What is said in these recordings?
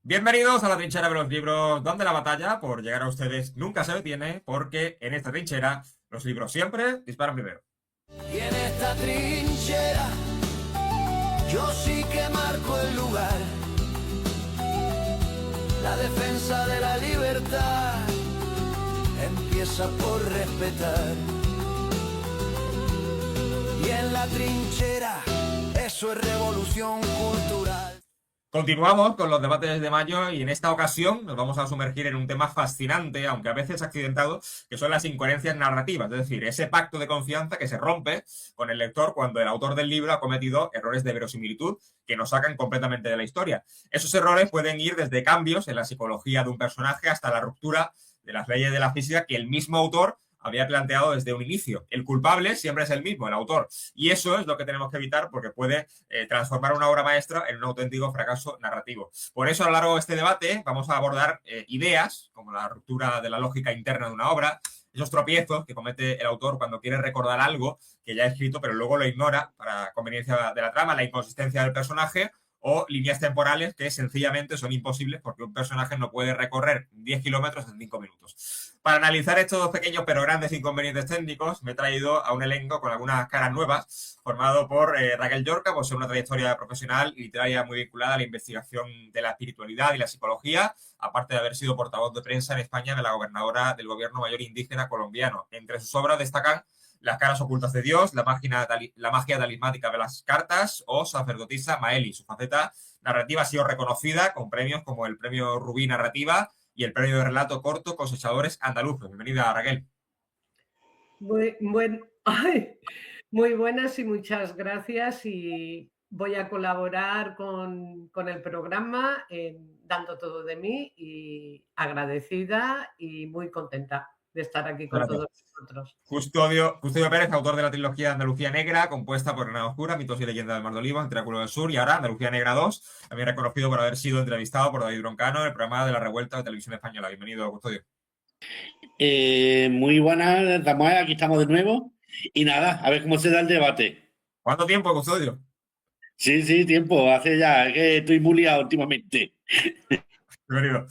Bienvenidos a la trinchera de los libros, donde la batalla por llegar a ustedes nunca se detiene, porque en esta trinchera los libros siempre disparan primero. Y en esta trinchera yo sí que marco el lugar. La defensa de la libertad empieza por respetar. Y en la trinchera eso es revolución cultural. Continuamos con los debates de mayo y en esta ocasión nos vamos a sumergir en un tema fascinante, aunque a veces accidentado, que son las incoherencias narrativas, es decir, ese pacto de confianza que se rompe con el lector cuando el autor del libro ha cometido errores de verosimilitud que nos sacan completamente de la historia. Esos errores pueden ir desde cambios en la psicología de un personaje hasta la ruptura de las leyes de la física que el mismo autor había planteado desde un inicio. El culpable siempre es el mismo, el autor. Y eso es lo que tenemos que evitar porque puede transformar una obra maestra en un auténtico fracaso narrativo. Por eso, a lo largo de este debate, vamos a abordar ideas como la ruptura de la lógica interna de una obra, esos tropiezos que comete el autor cuando quiere recordar algo que ya ha escrito pero luego lo ignora para conveniencia de la trama, la inconsistencia del personaje o líneas temporales que sencillamente son imposibles porque un personaje no puede recorrer 10 kilómetros en 5 minutos. Para analizar estos dos pequeños pero grandes inconvenientes técnicos, me he traído a un elenco con algunas caras nuevas, formado por Raquel Llorca, por ser una trayectoria profesional y literaria muy vinculada a la investigación de la espiritualidad y la psicología, aparte de haber sido portavoz de prensa en España de la gobernadora del gobierno mayor indígena colombiano. Entre sus obras destacan Las caras ocultas de Dios, la magia talismática de las cartas o Sacerdotisa Maeli. Su faceta narrativa ha sido reconocida con premios como el Premio Rubí Narrativa y el Premio de Relato Corto Cosechadores Andaluces. Bienvenida, Raquel. Ay, muy buenas y muchas gracias, y voy a colaborar con el programa dando todo de mí, y agradecida y muy contenta de estar aquí con Gracias. todos vosotros. Custodio Pérez, autor de la trilogía Andalucía Negra, compuesta por Granada Oscura, Mitos y Leyendas del Mar de Oliva, El Triángulo del Sur y ahora Andalucía Negra 2, también reconocido por haber sido entrevistado por David Broncano en el programa de la Revuelta de Televisión Española. Bienvenido, Custodio. Muy buenas, Samuel, aquí estamos de nuevo. Y nada, a ver cómo se da el debate. ¿Cuánto tiempo, Custodio? Sí, tiempo, hace ya, es que estoy muy liado últimamente. Bienvenido.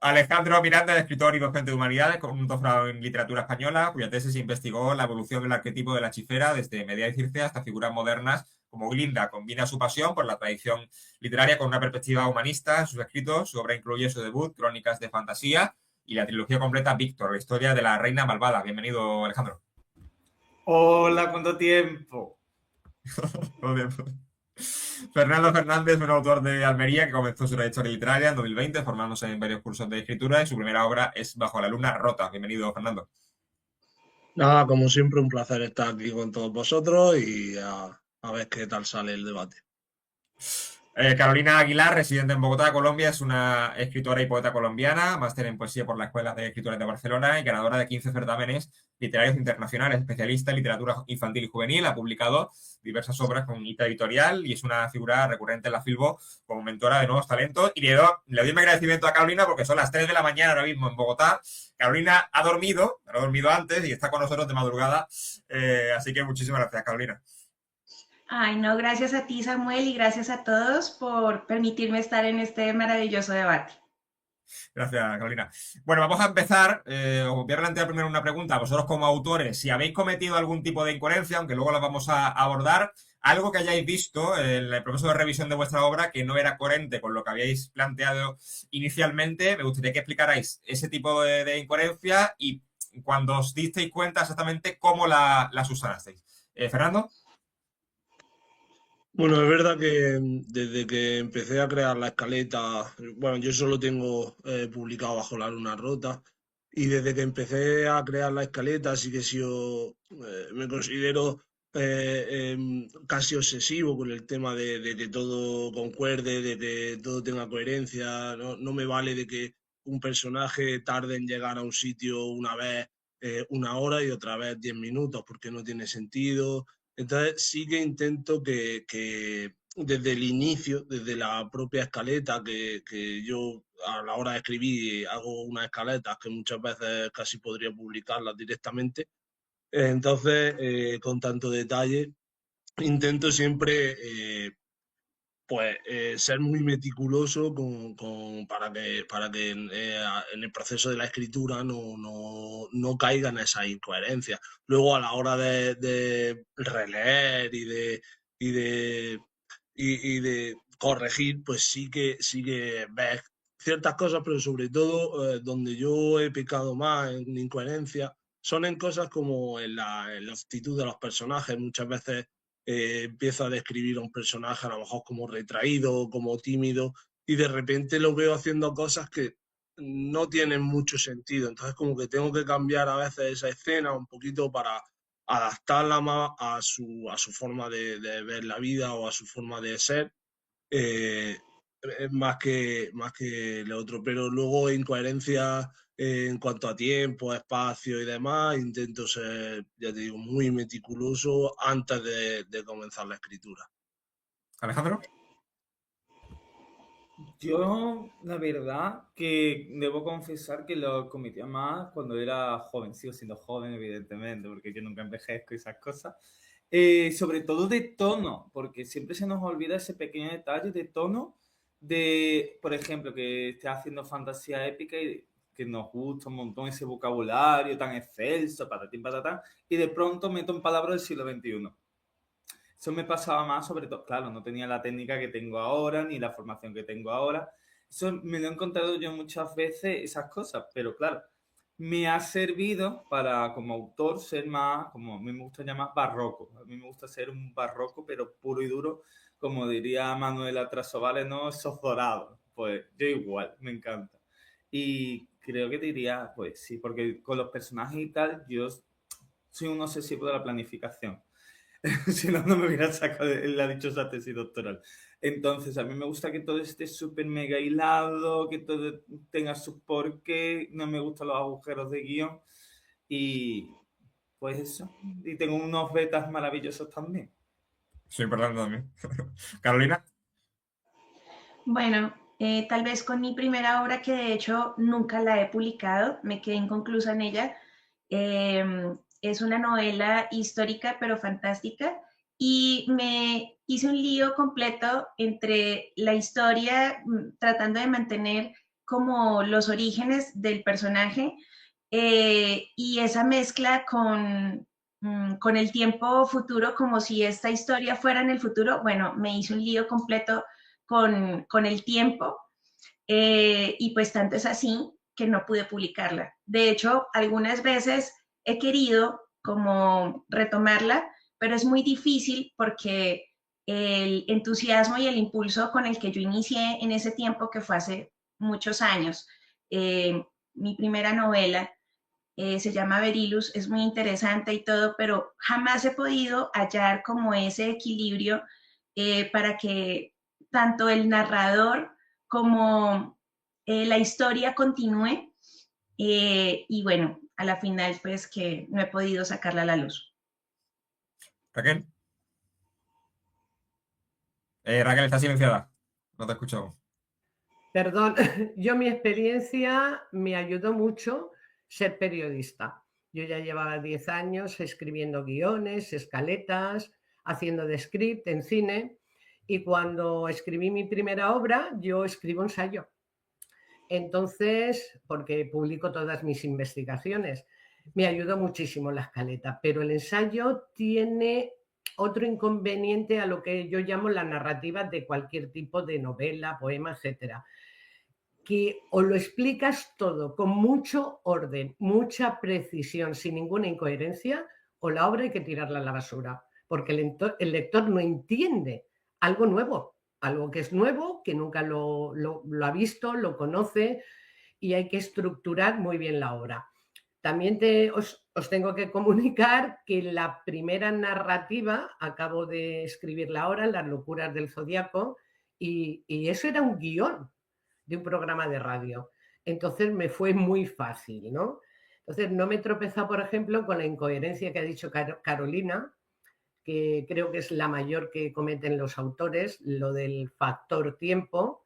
Alejandro Miranda, escritor y docente de humanidades, con un doctorado en literatura española, cuya tesis investigó la evolución del arquetipo de la hechicera desde Medea y Circe hasta figuras modernas como Glinda. Combina su pasión por la tradición literaria con una perspectiva humanista en sus escritos. Su obra incluye su debut, Crónicas de Fantasía, y la trilogía completa Víctor, la historia de la reina malvada. Bienvenido, Alejandro. Hola, ¿cuánto tiempo? Fernando Fernández, un autor de Almería que comenzó su trayectoria literaria en 2020, formándose en varios cursos de escritura, y su primera obra es Bajo la luna rota. Bienvenido, Fernando. Nada, como siempre, un placer estar aquí con todos vosotros y a ver qué tal sale el debate. Carolina Aguilar, residente en Bogotá, Colombia, es una escritora y poeta colombiana, máster en poesía por la Escuela de Escritores de Barcelona y ganadora de 15 certámenes literarios internacionales, especialista en literatura infantil y juvenil. Ha publicado diversas obras con Ita Editorial y es una figura recurrente en la Filbo como mentora de nuevos talentos. Y le doy mi agradecimiento a Carolina porque son las 3 de la mañana ahora mismo en Bogotá. Carolina ha dormido antes y está con nosotros de madrugada. Así que muchísimas gracias, Carolina. Ay, no, gracias a ti, Samuel, y gracias a todos por permitirme estar en este maravilloso debate. Gracias, Carolina. Bueno, vamos a empezar. Os voy a plantear primero una pregunta a vosotros como autores. Si habéis cometido algún tipo de incoherencia, aunque luego la vamos a abordar, algo que hayáis visto en el proceso de revisión de vuestra obra que no era coherente con lo que habíais planteado inicialmente, me gustaría que explicarais ese tipo de incoherencia y cuando os disteis cuenta exactamente cómo la subsanasteis. Fernando. Bueno, es verdad que desde que empecé a crear la escaleta, bueno, yo solo tengo publicado Bajo la luna rota, y desde que empecé a crear la escaleta sí que he sido, me considero casi obsesivo con el tema de que todo concuerde, de que todo tenga coherencia. No me vale de que un personaje tarde en llegar a un sitio una vez 1 hora y otra vez 10 minutos, porque no tiene sentido. Entonces sí que intento que desde el inicio, desde la propia escaleta, que yo a la hora de escribir hago unas escaletas que muchas veces casi podría publicarlas directamente. Entonces, con tanto detalle, intento siempre pues ser muy meticuloso para que en el proceso de la escritura no caigan esas incoherencias. Luego a la hora de releer y de corregir, pues sí que ves ciertas cosas, pero sobre todo donde yo he pecado más en incoherencia son en cosas como en la actitud de los personajes. Muchas veces empiezo a describir a un personaje a lo mejor como retraído, como tímido, y de repente lo veo haciendo cosas que no tienen mucho sentido. Entonces como que tengo que cambiar a veces esa escena un poquito para adaptarla más a su forma de ver la vida o a su forma de ser. eh, más que lo otro, pero luego en coherencia en cuanto a tiempo, espacio y demás, intento ser, ya te digo, muy meticuloso antes de comenzar la escritura. Alejandro. Yo, la verdad, que debo confesar que lo cometía más cuando era joven. Sigo siendo joven, evidentemente, porque yo nunca envejezco y esas cosas. Sobre todo de tono, porque siempre se nos olvida ese pequeño detalle de tono de, por ejemplo, que esté haciendo fantasía épica y que nos gusta un montón ese vocabulario tan excelso, patatín, patatán, y de pronto meto en palabras del siglo XXI. Eso me pasaba más, sobre todo, claro, no tenía la técnica que tengo ahora, ni la formación que tengo ahora. Eso me lo he encontrado yo muchas veces, esas cosas, pero claro, me ha servido para, como autor, ser más, como a mí me gusta llamar, barroco. A mí me gusta ser un barroco, pero puro y duro, como diría Manuela Trasovales, ¿no? Esos dorados. Pues yo igual, me encanta. Y creo que diría, pues sí, porque con los personajes y tal, yo soy un obsesivo de la planificación. Si no, no me hubiera sacado la dichosa tesis doctoral. Entonces, a mí me gusta que todo esté súper mega hilado, que todo tenga su porqué, no me gustan los agujeros de guión y pues eso. Y tengo unos betas maravillosos también. Soy importante también. Carolina. Bueno, tal vez con mi primera obra, que de hecho nunca la he publicado, me quedé inconclusa en ella. Es una novela histórica pero fantástica y me hice un lío completo entre la historia, tratando de mantener como los orígenes del personaje, y esa mezcla con el tiempo futuro, como si esta historia fuera en el futuro. Bueno, me hice un lío completo con el tiempo, y pues tanto es así que no pude publicarla. De hecho, algunas veces he querido como retomarla, pero es muy difícil porque el entusiasmo y el impulso con el que yo inicié en ese tiempo, que fue hace muchos años, mi primera novela, se llama Berilus, es muy interesante y todo, pero jamás he podido hallar como ese equilibrio, para que tanto el narrador como la historia continúe, y bueno, a la final pues que no he podido sacarla a la luz. Raquel. Raquel, está silenciada. No te escucho. Perdón, yo mi experiencia me ayudó mucho ser periodista. Yo ya llevaba 10 años escribiendo guiones, escaletas, haciendo de script en cine, y cuando escribí mi primera obra, yo escribo ensayo. Entonces, porque publico todas mis investigaciones, me ayudó muchísimo la escaleta, pero el ensayo tiene otro inconveniente a lo que yo llamo la narrativa de cualquier tipo de novela, poema, etcétera, que o lo explicas todo con mucho orden, mucha precisión, sin ninguna incoherencia, o la obra hay que tirarla a la basura, porque el lector no entiende algo nuevo, algo que es nuevo, que nunca lo ha visto, lo conoce, y hay que estructurar muy bien la obra. También os tengo que comunicar que la primera narrativa, acabo de escribirla ahora, Las locuras del Zodíaco, y eso era un guión de un programa de radio. Entonces me fue muy fácil, ¿no? Entonces no me he tropezado, por ejemplo, con la incoherencia que ha dicho Carolina, que creo que es la mayor que cometen los autores, lo del factor tiempo,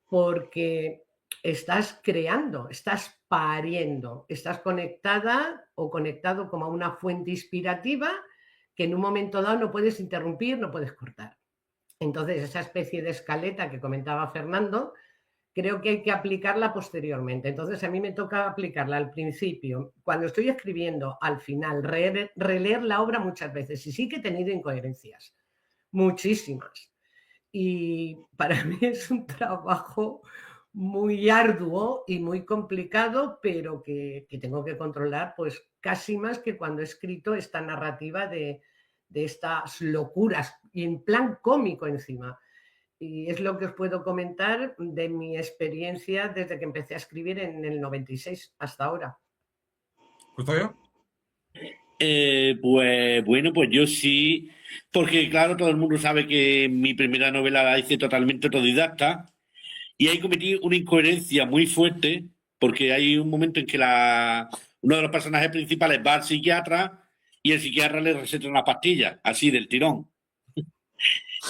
porque estás creando, estás pariendo, estás conectada o conectado como a una fuente inspirativa que en un momento dado no puedes interrumpir, no puedes cortar. Entonces, esa especie de escaleta que comentaba Fernando, creo que hay que aplicarla posteriormente. Entonces, a mí me toca aplicarla al principio, cuando estoy escribiendo, al final, releer la obra muchas veces. Y sí que he tenido incoherencias, muchísimas. Y para mí es un trabajo muy arduo y muy complicado, pero que tengo que controlar, pues casi más que cuando he escrito esta narrativa de estas locuras, y en plan cómico encima. Y es lo que os puedo comentar de mi experiencia desde que empecé a escribir en el 96 hasta ahora. ¿Custodio? Pues bueno, pues yo sí, porque claro, todo el mundo sabe que mi primera novela la hice totalmente autodidacta y ahí cometí una incoherencia muy fuerte, porque hay un momento en que uno de los personajes principales va al psiquiatra y el psiquiatra le receta una pastilla, así del tirón.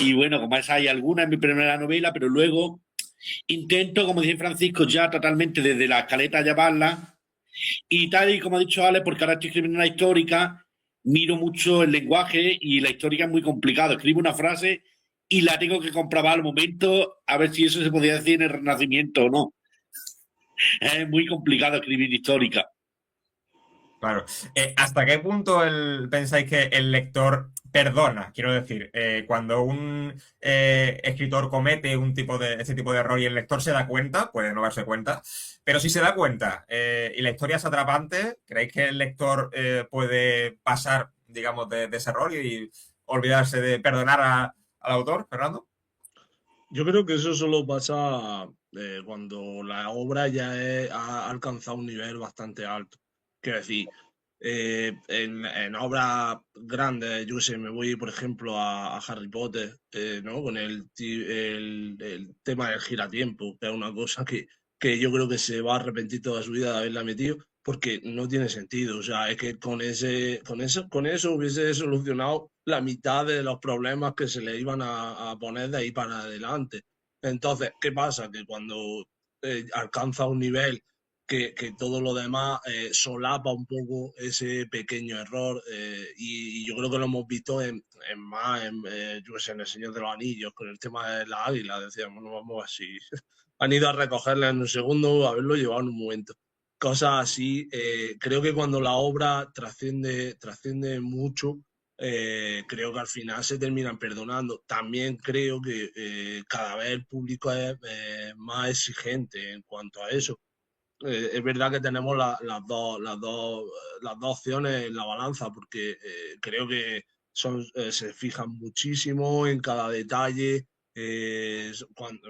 Y bueno, como esa hay alguna en mi primera novela, pero luego intento, como dice Francisco, ya totalmente desde la escaleta llevarla. Y tal y como ha dicho Ale, porque ahora estoy escribiendo una histórica, miro mucho el lenguaje y la histórica es muy complicado. Escribo una frase y la tengo que comprobar al momento a ver si eso se podía decir en el Renacimiento o no. Es muy complicado escribir histórica. Claro. ¿Hasta qué punto pensáis que el lector perdona? Quiero decir, cuando un escritor comete ese tipo de error y el lector se da cuenta, puede no darse cuenta, pero si se da cuenta y la historia es atrapante, ¿creéis que el lector puede pasar, digamos, de ese error y olvidarse de perdonar al autor, Fernando? Yo creo que eso solo pasa cuando la obra ya ha alcanzado un nivel bastante alto. Quiero decir, en obras grandes, yo qué sé, me voy, por ejemplo, a Harry Potter, ¿no? Con el tema del giratiempo, que es una cosa que yo creo que se va a arrepentir toda su vida de haberla metido, porque no tiene sentido. O sea, es que con eso hubiese solucionado la mitad de los problemas que se le iban a poner de ahí para adelante. Entonces, ¿qué pasa? Que cuando alcanza un nivel que todo lo demás solapa un poco ese pequeño error, y yo creo que lo hemos visto yo qué sé, en El Señor de los Anillos, con el tema de la águila. Decíamos, no vamos así. Han ido a recogerla en un segundo, haberlo llevado en un momento. Cosas así. Creo que cuando la obra trasciende mucho, creo que al final se terminan perdonando. También creo que cada vez el público es más exigente en cuanto a eso. Es verdad que tenemos las dos opciones en la balanza, porque creo que se fijan muchísimo en cada detalle.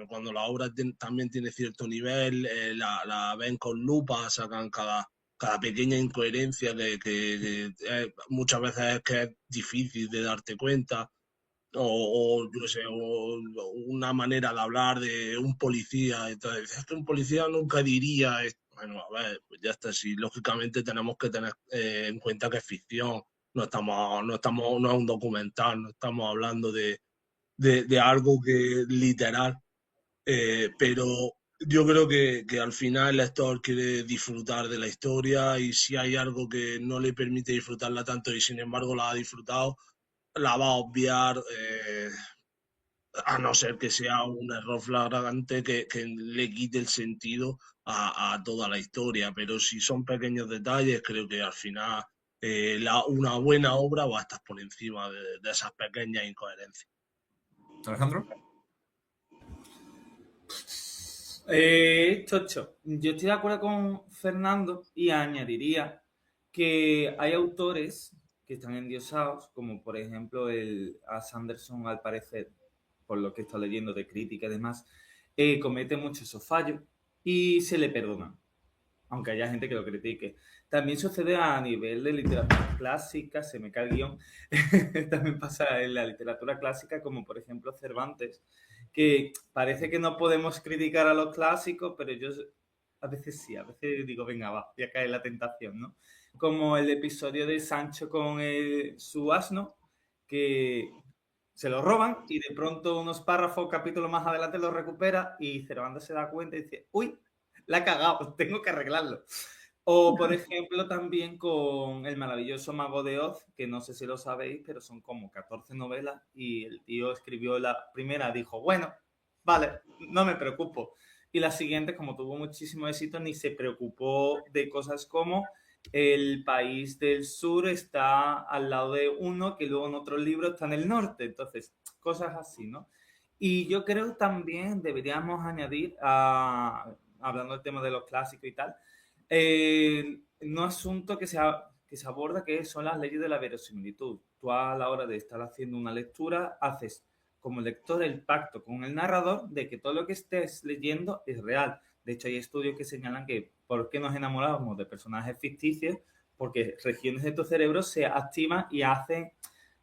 Cuando la obra también tiene cierto nivel, la ven con lupa, sacan cada pequeña incoherencia que muchas veces es que es difícil de darte cuenta. Yo qué sé, o una manera de hablar de un policía. Entonces, es que un policía nunca diría esto. Bueno, a ver, pues ya está. Sí, lógicamente tenemos que tener en cuenta que es ficción. No es un documental, no estamos hablando de algo que es literal. Pero yo creo que al final el lector quiere disfrutar de la historia, y si hay algo que no le permite disfrutarla tanto y sin embargo la ha disfrutado, la va a obviar, a no ser que sea un error flagrante que le quite el sentido a toda la historia. Pero si son pequeños detalles, creo que al final una buena obra va a estar por encima de esas pequeñas incoherencias. Alejandro. Chocho, yo estoy de acuerdo con Fernando y añadiría que hay autores que están endiosados, como por ejemplo a Sanderson, al parecer, por lo que he estado leyendo de crítica y demás, comete muchos esos fallos y se le perdonan, aunque haya gente que lo critique. También sucede a nivel de literatura clásica, se me cae el guión, también pasa en la literatura clásica, como por ejemplo Cervantes, que parece que no podemos criticar a los clásicos, pero yo a veces sí, a veces digo, venga, va, voy a caer en la tentación, ¿no? Como el episodio de Sancho con su asno, que se lo roban y de pronto unos párrafos, capítulos más adelante lo recupera y Cervantes se da cuenta y dice, uy, la he cagado, tengo que arreglarlo. O, por ejemplo, también con El maravilloso Mago de Oz, que no sé si lo sabéis, pero son como 14 novelas y el tío escribió la primera, dijo, bueno, vale, no me preocupo. Y la siguiente, como tuvo muchísimo éxito, ni se preocupó de cosas como el país del sur está al lado de uno, que luego en otro libro está en el norte. Entonces, cosas así, ¿no? Y yo creo también deberíamos añadir, hablando del tema de los clásicos y tal, un asunto que se aborda que son las leyes de la verosimilitud. Tú a la hora de estar haciendo una lectura haces como lector el pacto con el narrador de que todo lo que estés leyendo es real. De hecho, hay estudios que señalan que por qué nos enamoramos de personajes ficticios, porque regiones de tu cerebro se activan y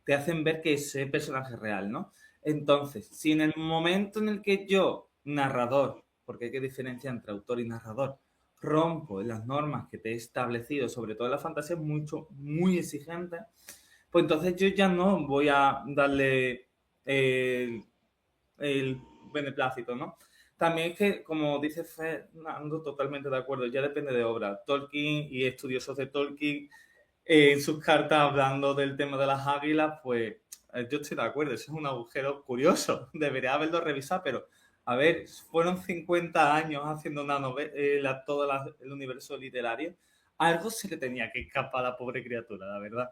te hacen ver que ese personaje es real, ¿no? Entonces, si en el momento en el que yo, narrador, porque hay que diferenciar entre autor y narrador, rompo las normas que te he establecido, sobre todo en la fantasía, muy exigente, pues entonces yo ya no voy a darle el beneplácito, ¿no? También es que, como dice Fernando, totalmente de acuerdo, ya depende de obra. Tolkien y estudiosos de Tolkien, en sus cartas hablando del tema de las águilas, pues yo estoy de acuerdo, ese es un agujero curioso, debería haberlo revisado, pero a ver, fueron 50 años haciendo una novela, todo el universo literario, algo se le tenía que escapar a la pobre criatura, la verdad.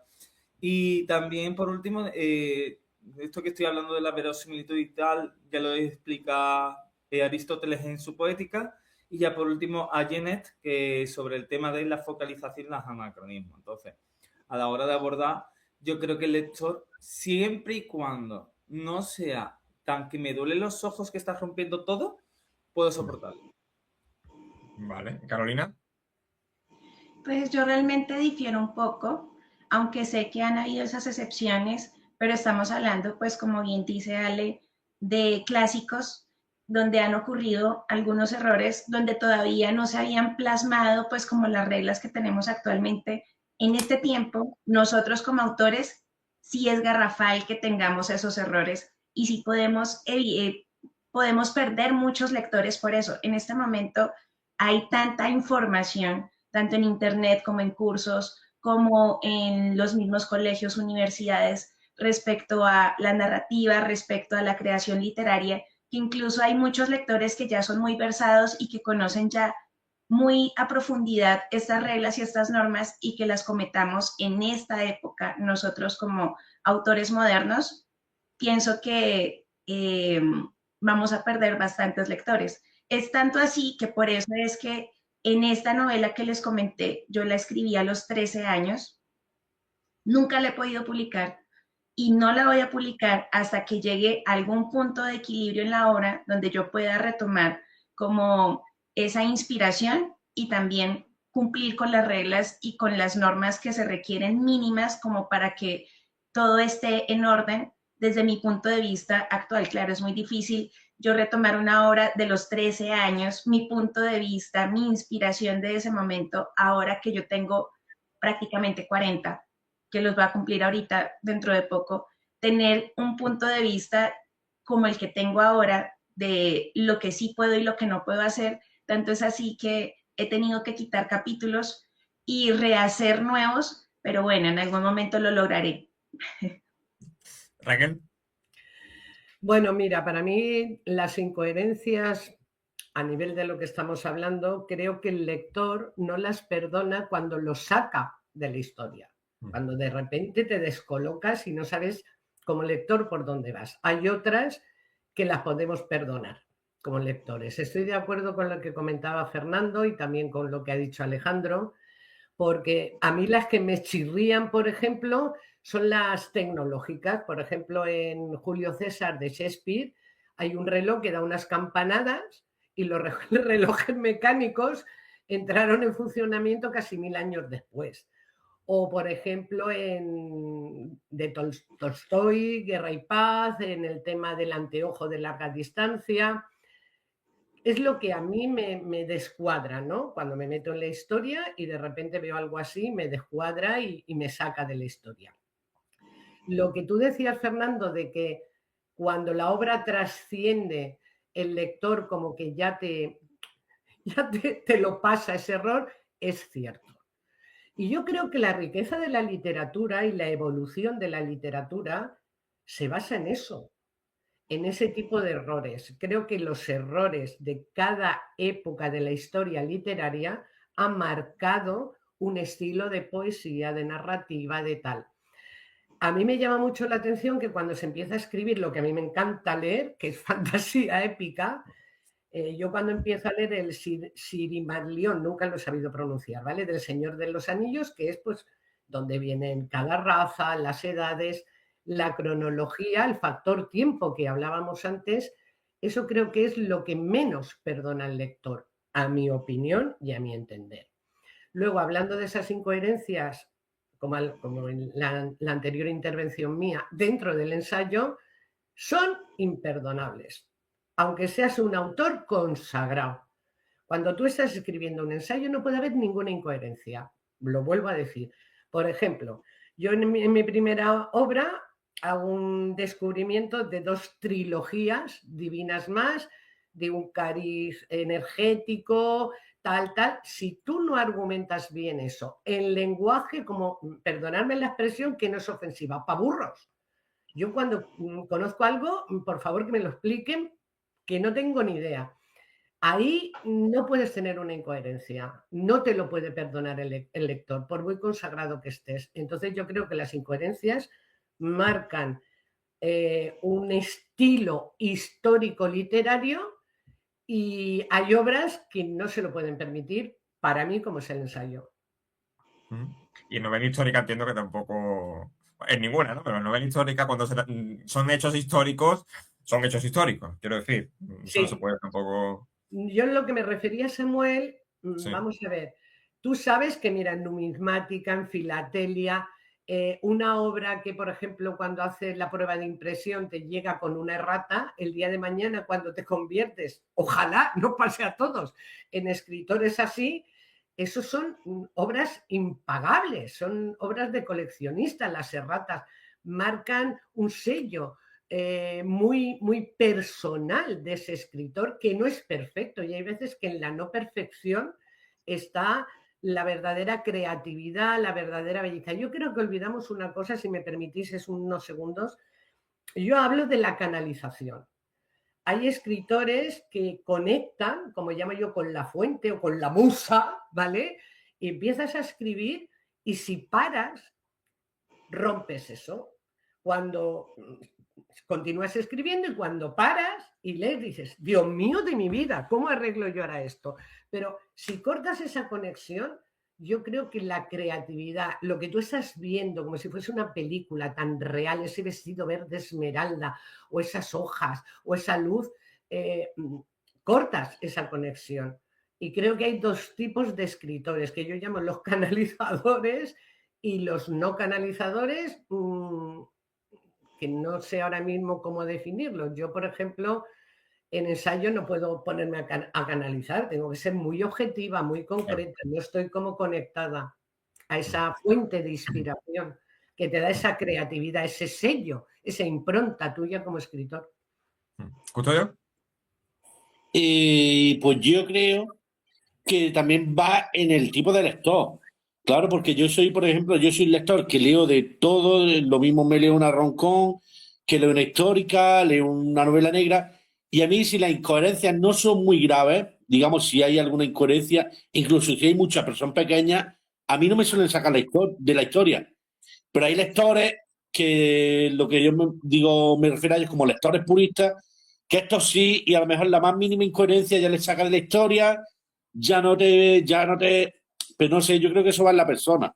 Y también, por último, esto que estoy hablando de la verosimilitud y tal, ya lo explica Aristóteles en su Poética, y ya por último a Genet, que sobre el tema de la focalización y los anacronismos. Entonces, a la hora de abordar, yo creo que el lector, siempre y cuando no sea tan que me duelen los ojos que estás rompiendo todo, puedo soportarlo. Vale, Carolina. Pues yo realmente difiero un poco, aunque sé que han habido esas excepciones, pero estamos hablando, pues como bien dice Ale, de clásicos donde han ocurrido algunos errores, donde todavía no se habían plasmado, pues como las reglas que tenemos actualmente. En este tiempo, nosotros como autores, sí es garrafal que tengamos esos errores y sí podemos perder muchos lectores por eso. En este momento hay tanta información tanto en Internet como en cursos, como en los mismos colegios, universidades, respecto a la narrativa, respecto a la creación literaria, que incluso hay muchos lectores que ya son muy versados y que conocen ya muy a profundidad estas reglas y estas normas y que las cometamos en esta época nosotros como autores modernos, pienso que vamos a perder bastantes lectores. Es tanto así que por eso es que en esta novela que les comenté, yo la escribí a los 13 años, nunca la he podido publicar y no la voy a publicar hasta que llegue a algún punto de equilibrio en la obra donde yo pueda retomar como esa inspiración y también cumplir con las reglas y con las normas que se requieren mínimas como para que todo esté en orden desde mi punto de vista actual. Claro, es muy difícil yo retomar una obra de los 13 años, mi punto de vista, mi inspiración de ese momento, ahora que yo tengo prácticamente 40, que los va a cumplir ahorita dentro de poco, tener un punto de vista como el que tengo ahora de lo que sí puedo y lo que no puedo hacer. Tanto es así que he tenido que quitar capítulos y rehacer nuevos, pero bueno, en algún momento lo lograré. Raquel. Bueno, mira, para mí las incoherencias a nivel de lo que estamos hablando, creo que el lector no las perdona cuando los saca de la historia, cuando de repente te descolocas y no sabes como lector por dónde vas. Hay otras que las podemos perdonar como lectores. Estoy de acuerdo con lo que comentaba Fernando y también con lo que ha dicho Alejandro, porque a mí las que me chirrían, por ejemplo, son las tecnológicas. Por ejemplo, en Julio César de Shakespeare hay un reloj que da unas campanadas y los relojes mecánicos entraron en funcionamiento casi 1000 años después. O, por ejemplo, de Tolstoy, Guerra y Paz, en el tema del anteojo de larga distancia. Es lo que a mí me descuadra, ¿no? Cuando me meto en la historia y de repente veo algo así, me descuadra y me saca de la historia. Lo que tú decías, Fernando, de que cuando la obra trasciende, el lector como que ya te lo pasa ese error, es cierto. Y yo creo que la riqueza de la literatura y la evolución de la literatura se basa en eso, en ese tipo de errores. Creo que los errores de cada época de la historia literaria han marcado un estilo de poesía, de narrativa, de tal. A mí me llama mucho la atención que cuando se empieza a escribir lo que a mí me encanta leer, que es fantasía épica, yo cuando empiezo a leer el Silmarillion, nunca lo he sabido pronunciar, ¿vale? Del Señor de los Anillos, que es pues donde vienen cada raza, las edades, la cronología, el factor tiempo que hablábamos antes, eso creo que es lo que menos perdona al lector, a mi opinión y a mi entender. Luego, hablando de esas incoherencias, como en la anterior intervención mía, dentro del ensayo, son imperdonables, aunque seas un autor consagrado. Cuando tú estás escribiendo un ensayo no puede haber ninguna incoherencia, lo vuelvo a decir. Por ejemplo, yo en mi primera obra hago un descubrimiento de 2 trilogías divinas más, de un cariz energético, tal. Si tú no argumentas bien eso en lenguaje, como, perdonadme la expresión, que no es ofensiva, pa' burros. Yo cuando conozco algo, por favor que me lo expliquen, que no tengo ni idea. Ahí no puedes tener una incoherencia, no te lo puede perdonar el lector, por muy consagrado que estés. Entonces yo creo que las incoherencias marcan un estilo histórico literario y hay obras que no se lo pueden permitir, para mí, como es el ensayo. Y en novela histórica entiendo que tampoco, en ninguna, ¿no? Pero en novela histórica cuando son hechos históricos, son hechos históricos, quiero decir. Eso no se Sí. puede tampoco... Yo en lo que me refería, Samuel, Sí. vamos a ver, tú sabes que, mira, en numismática, en filatelia, una obra que, por ejemplo, cuando haces la prueba de impresión te llega con una errata, el día de mañana cuando te conviertes, ojalá no pase a todos, en escritores así, esos son obras impagables, son obras de coleccionistas, las erratas marcan un sello muy personal de ese escritor, que no es perfecto, y hay veces que en la no perfección está la verdadera creatividad, la verdadera belleza. Yo creo que olvidamos una cosa, si me permitís unos segundos. Yo hablo de la canalización. Hay escritores que conectan, como llamo yo, con la fuente o con la musa, ¿vale? Y empiezas a escribir y si paras, rompes eso. Cuando continúas escribiendo y cuando paras y lees dices, Dios mío de mi vida, ¿cómo arreglo yo ahora esto? Pero si cortas esa conexión, yo creo que la creatividad, lo que tú estás viendo como si fuese una película tan real, ese vestido verde esmeralda o esas hojas o esa luz, cortas esa conexión. Y creo que hay 2 tipos de escritores, que yo llamo los canalizadores y los no canalizadores, que no sé ahora mismo cómo definirlos. Yo, por ejemplo, en ensayo no puedo ponerme a canalizar, tengo que ser muy objetiva, muy concreta, no estoy como conectada a esa fuente de inspiración que te da esa creatividad, ese sello, esa impronta tuya como escritor. ¿Custodio? Pues yo creo que también va en el tipo de lector. Claro, porque yo soy, por ejemplo, yo soy lector que leo de todo, lo mismo me leo una roncón, que leo una histórica, leo una novela negra, y a mí si las incoherencias no son muy graves, digamos si hay alguna incoherencia, incluso si hay muchas, pero son pequeñas, a mí no me suelen sacar de la historia. Pero hay lectores que lo que yo me refiero a ellos como lectores puristas, que estos sí, y a lo mejor la más mínima incoherencia ya les saca de la historia, ya no te, pero no sé, yo creo que eso va en la persona.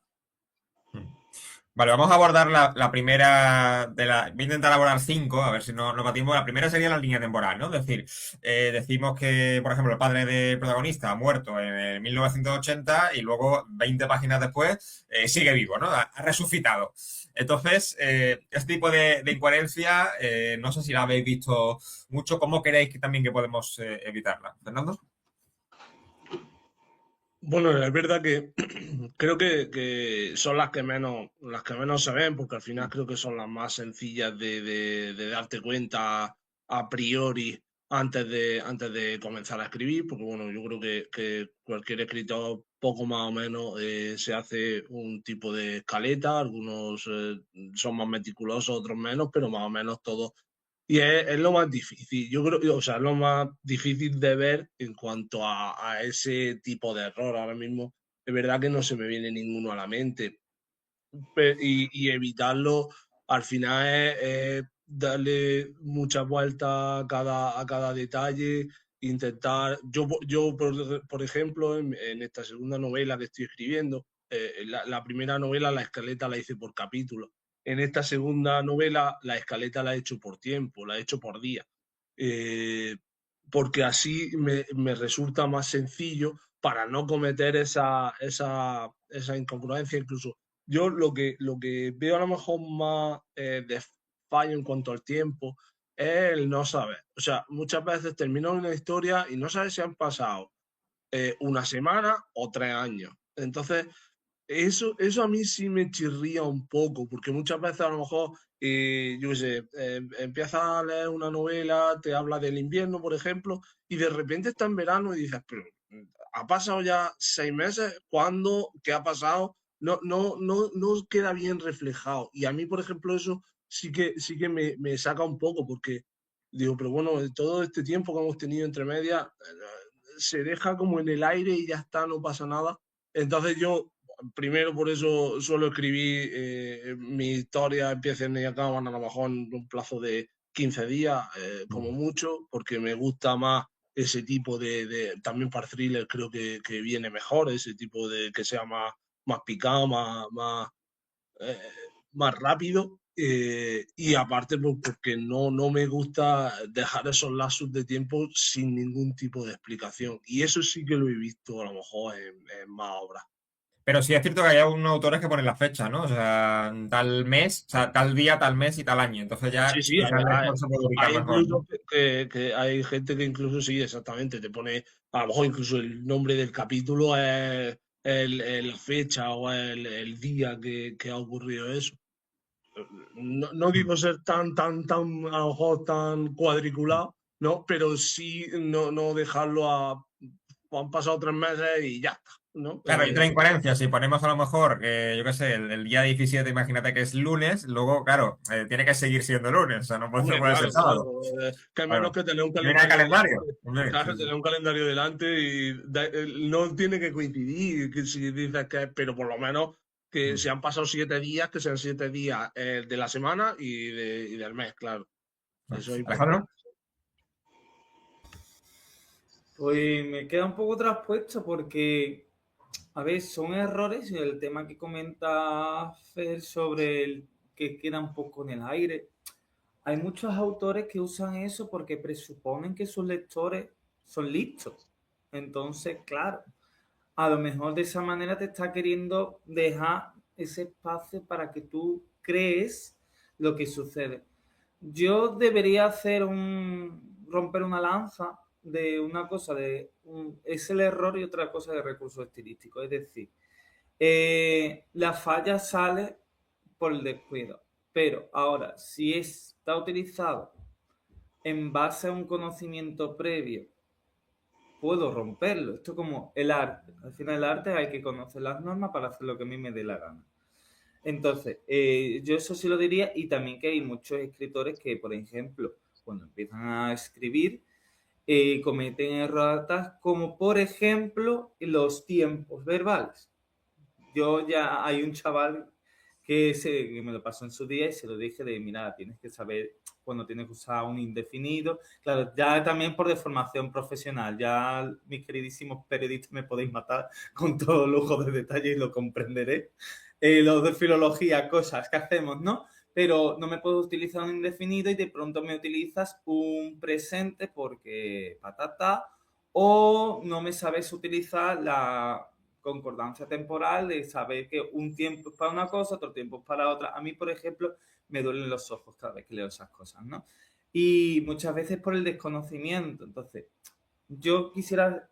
Vale, vamos a abordar la primera voy a intentar abordar 5, a ver si no batimos. La primera sería la línea temporal, ¿no? Es decir, decimos que, por ejemplo, el padre del protagonista ha muerto en 1980 y luego 20 páginas después sigue vivo, ¿no? Ha resucitado. Entonces, este tipo de incoherencia, no sé si la habéis visto mucho. ¿Cómo creéis que también que podemos evitarla? ¿Fernando? Bueno, es verdad que creo que son las que menos se ven, porque al final creo que son las más sencillas de darte cuenta a priori antes de comenzar a escribir, porque bueno, yo creo que cualquier escritor poco más o menos se hace un tipo de escaleta, algunos son más meticulosos, otros menos, pero más o menos todos. Y es lo más difícil, yo creo, o sea, es lo más difícil de ver en cuanto a ese tipo de error. Ahora mismo, es verdad que no se me viene ninguno a la mente, y evitarlo al final es darle muchas vueltas a cada detalle, intentar, yo por ejemplo, en esta segunda novela que estoy escribiendo, la primera novela, la escaleta la hice por capítulo. En esta segunda novela, la escaleta la he hecho por tiempo, la he hecho por día. Eh, Porque así me resulta más sencillo para no cometer esa incongruencia. Incluso yo lo que veo a lo mejor más de fallo en cuanto al tiempo es el no saber. O sea, muchas veces termino una historia y no sabes si han pasado una semana o 3 años. Entonces, eso a mí sí me chirría un poco, porque muchas veces a lo mejor, yo qué sé, empiezas a leer una novela, te habla del invierno, por ejemplo, y de repente está en verano y dices, pero ha pasado ya 6 meses, ¿cuándo? ¿Qué ha pasado? No queda bien reflejado. Y a mí, por ejemplo, eso sí que me saca un poco, porque digo, pero bueno, todo este tiempo que hemos tenido entre medias, se deja como en el aire y ya está, no pasa nada. Entonces yo primero por eso suelo escribir mi historia, empiecen y acaban a lo mejor en un plazo de 15 días, como mucho, porque me gusta más ese tipo también para thriller creo que viene mejor, ese tipo de que sea más picado, eh, más rápido. Y aparte porque no me gusta dejar esos lapsos de tiempo sin ningún tipo de explicación. Y eso sí que lo he visto a lo mejor en más obras. Pero sí es cierto que hay algunos autores que ponen la fecha, ¿no? O sea, tal mes, o sea, tal día, tal mes y tal año. Entonces Sí, ya sí, quizás el lector se puede ubicar hay mejor, incluso ¿no? que hay gente que incluso sí, exactamente, te pone, a lo mejor incluso el nombre del capítulo es la fecha o el día que ha ocurrido eso. No digo ser tan, a lo mejor tan cuadriculado, ¿no? Pero sí no dejarlo han pasado 3 meses y ya está, ¿no? Claro, entra incoherencia. Si ponemos a lo mejor, yo qué sé, el día 17, imagínate que es lunes, luego, claro, tiene que seguir siendo lunes, o sea, no Hombre, puede ser claro, claro. sábado. Que menos Claro. que tener un Y viene el calendario calendario. delante. Hombre, sí, Claro, sí. tener un calendario delante y no tiene que coincidir, que si dices que, pero por lo menos que Mm. se han pasado 7 días, que sean 7 días de la semana y del mes, claro. Eso es Alejandro. importante. Pues me queda un poco traspuesto porque, a ver, son errores y el tema que comenta Fer sobre el que queda un poco en el aire. Hay muchos autores que usan eso porque presuponen que sus lectores son listos. Entonces, claro, a lo mejor de esa manera te está queriendo dejar ese espacio para que tú crees lo que sucede. Yo debería romper una lanza de una cosa es el error y otra cosa de recursos estilísticos. Es decir, la falla sale por el descuido. Pero ahora, si está utilizado en base a un conocimiento previo, puedo romperlo. Esto es como el arte. Al final el arte hay que conocer las normas para hacer lo que a mí me dé la gana. Entonces, yo eso sí lo diría, y también que hay muchos escritores que, por ejemplo, cuando empiezan a escribir, cometen erratas como, por ejemplo, los tiempos verbales. Yo ya hay un chaval que me lo pasó en su día y se lo dije de, mira, tienes que saber cuando tienes que usar un indefinido. Claro, ya también por deformación profesional, ya mis queridísimos periodistas me podéis matar con todo lujo de detalle y lo comprenderé. Los de filología, cosas que hacemos, ¿no? Pero no me puedo utilizar un indefinido y de pronto me utilizas un presente porque patata, o no me sabes utilizar la concordancia temporal de saber que un tiempo es para una cosa, otro tiempo es para otra. A mí, por ejemplo, me duelen los ojos cada vez que leo esas cosas, ¿no? Y muchas veces por el desconocimiento. Entonces, yo quisiera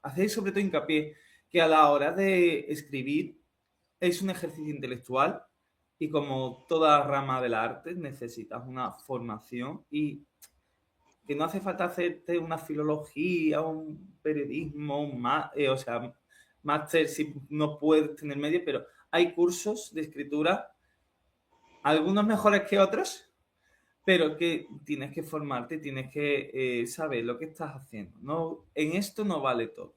hacer sobre todo hincapié que a la hora de escribir es un ejercicio intelectual y como toda rama del arte necesitas una formación y que no hace falta hacerte una filología, un periodismo, o sea, máster si no puedes tener medio, pero hay cursos de escritura, algunos mejores que otros, pero que tienes que formarte, tienes que saber lo que estás haciendo. No, en esto no vale todo.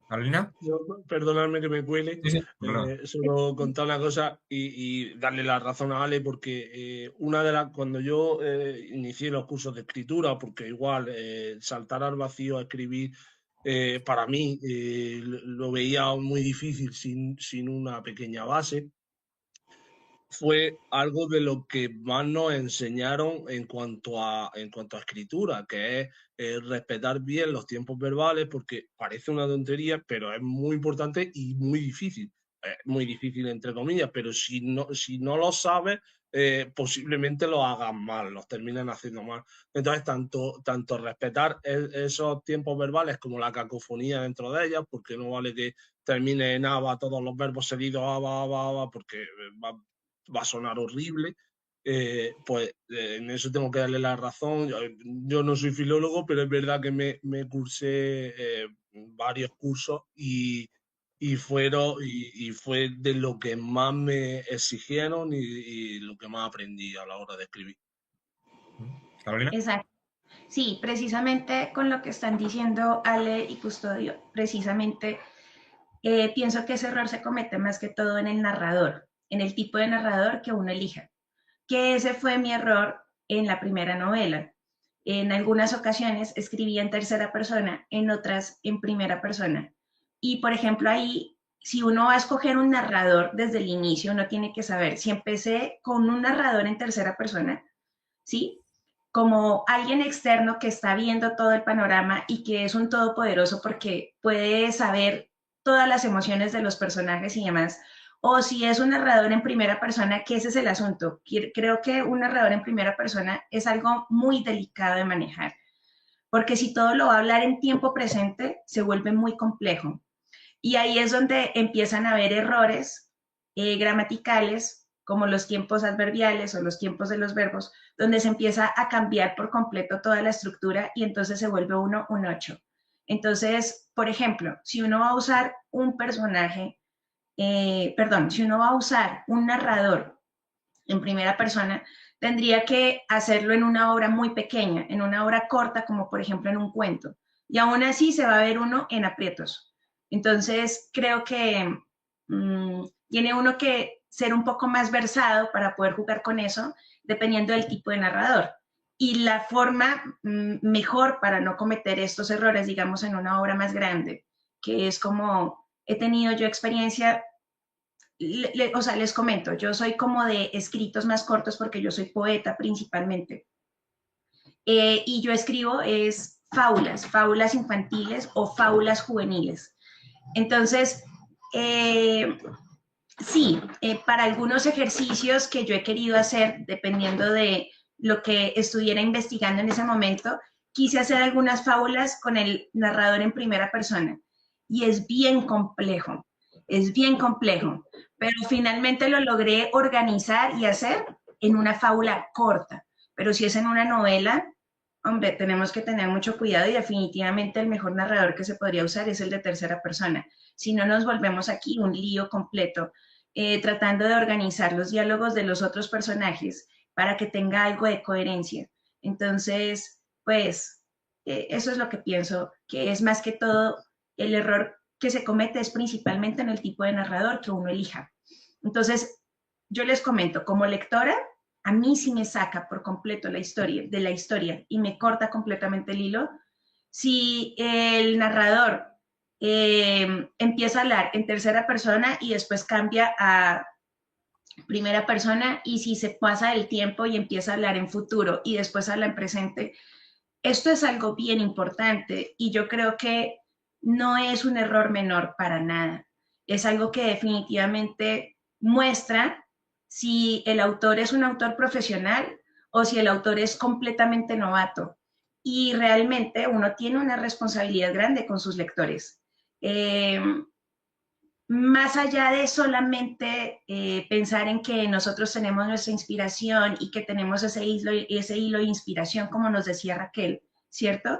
¿Carolina? Yo, perdonadme que me cuele, Sí, sí. Bueno, solo contar una cosa y darle la razón a Ale, porque una de las, cuando yo inicié los cursos de escritura, porque igual saltar al vacío a escribir, para mí lo veía muy difícil sin una pequeña base, fue algo de lo que más nos enseñaron en cuanto a escritura, que es respetar bien los tiempos verbales, porque parece una tontería, pero es muy importante y muy difícil entre comillas, pero si no lo sabes, posiblemente lo hagas mal, los terminen haciendo mal. Entonces, tanto respetar esos tiempos verbales como la cacofonía dentro de ellas, porque no vale que termine en aba todos los verbos seguidos, aba, porque va a sonar horrible. Pues en eso tengo que darle la razón. Yo no soy filólogo, pero es verdad que me cursé varios cursos y fue de lo que más me exigieron y lo que más aprendí a la hora de escribir. Carolina. Exacto. Sí, precisamente con lo que están diciendo Ale y Custodio, precisamente pienso que ese error se comete más que todo en el narrador, en el tipo de narrador que uno elija, que ese fue mi error en la primera novela. En algunas ocasiones escribía en tercera persona, en otras en primera persona. Y por ejemplo ahí, si uno va a escoger un narrador desde el inicio, uno tiene que saber si empecé con un narrador en tercera persona, ¿sí? Como alguien externo que está viendo todo el panorama y que es un todopoderoso porque puede saber todas las emociones de los personajes y demás, o si es un narrador en primera persona, que ese es el asunto. Creo que un narrador en primera persona es algo muy delicado de manejar, porque si todo lo va a hablar en tiempo presente, se vuelve muy complejo. Y ahí es donde empiezan a haber errores gramaticales, como los tiempos adverbiales o los tiempos de los verbos, donde se empieza a cambiar por completo toda la estructura y entonces se vuelve uno un 8. Entonces, por ejemplo, si uno va a usar un personaje, si uno va a usar un narrador en primera persona, tendría que hacerlo en una obra muy pequeña, en una obra corta, como por ejemplo en un cuento. Y aún así se va a ver uno en aprietos. Entonces, creo que tiene uno que ser un poco más versado para poder jugar con eso, dependiendo del tipo de narrador. Y la forma mejor para no cometer estos errores, digamos, en una obra más grande, que es como he tenido yo experiencia, o sea, les comento, yo soy como de escritos más cortos porque yo soy poeta principalmente. Y yo escribo es fábulas infantiles o fábulas juveniles. Entonces, sí, para algunos ejercicios que yo he querido hacer, dependiendo de lo que estuviera investigando en ese momento, quise hacer algunas fábulas con el narrador en primera persona. Y es bien complejo, pero finalmente lo logré organizar y hacer en una fábula corta. Pero si es en una novela, hombre, tenemos que tener mucho cuidado y definitivamente el mejor narrador que se podría usar es el de tercera persona. Si no, nos volvemos aquí un lío completo, tratando de organizar los diálogos de los otros personajes para que tenga algo de coherencia. Entonces, pues, eso es lo que pienso, que es más que todo el error que se comete es principalmente en el tipo de narrador que uno elija. Entonces, yo les comento, como lectora, a mí sí me saca por completo de la historia y me corta completamente el hilo. Si el narrador empieza a hablar en tercera persona y después cambia a primera persona, y si se pasa el tiempo y empieza a hablar en futuro y después habla en presente, esto es algo bien importante y yo creo que no es un error menor para nada. Es algo que definitivamente muestra si el autor es un autor profesional o si el autor es completamente novato. Y realmente uno tiene una responsabilidad grande con sus lectores. más allá de solamente pensar en que nosotros tenemos nuestra inspiración y que tenemos ese hilo de inspiración, como nos decía Raquel, ¿cierto?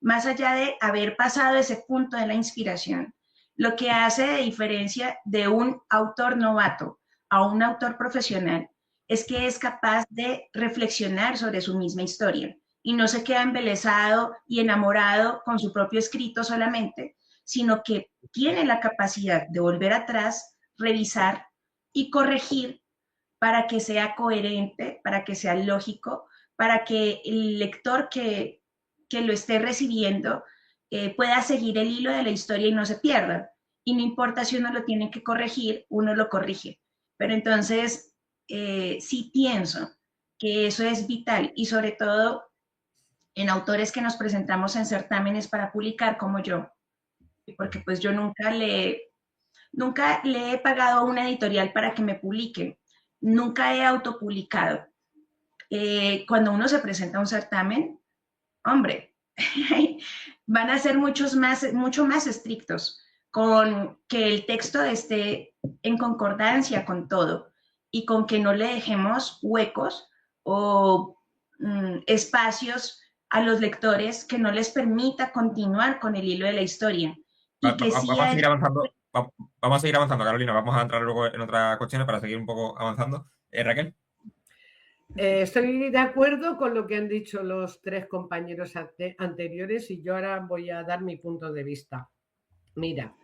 Más allá de haber pasado ese punto de la inspiración, lo que hace de diferencia de un autor novato a un autor profesional es que es capaz de reflexionar sobre su misma historia y no se queda embelesado y enamorado con su propio escrito solamente, sino que tiene la capacidad de volver atrás, revisar y corregir para que sea coherente, para que sea lógico, para que el lector que lo esté recibiendo pueda seguir el hilo de la historia y no se pierda. Y no importa si uno lo tiene que corregir, uno lo corrige. Pero entonces, sí pienso que eso es vital y sobre todo en autores que nos presentamos en certámenes para publicar como yo, porque pues yo nunca le he pagado a una editorial para que me publique, nunca he autopublicado. Cuando uno se presenta a un certamen, hombre, van a ser mucho más estrictos con que el texto esté en concordancia con todo y con que no le dejemos huecos o espacios a los lectores que no les permita continuar con el hilo de la historia. Y que sí Vamos a seguir avanzando. Vamos a seguir avanzando, Carolina. Vamos a entrar luego en otras cuestiones para seguir un poco avanzando. Raquel. Estoy de acuerdo con lo que han dicho los tres compañeros anteriores y yo ahora voy a dar mi punto de vista. Mira,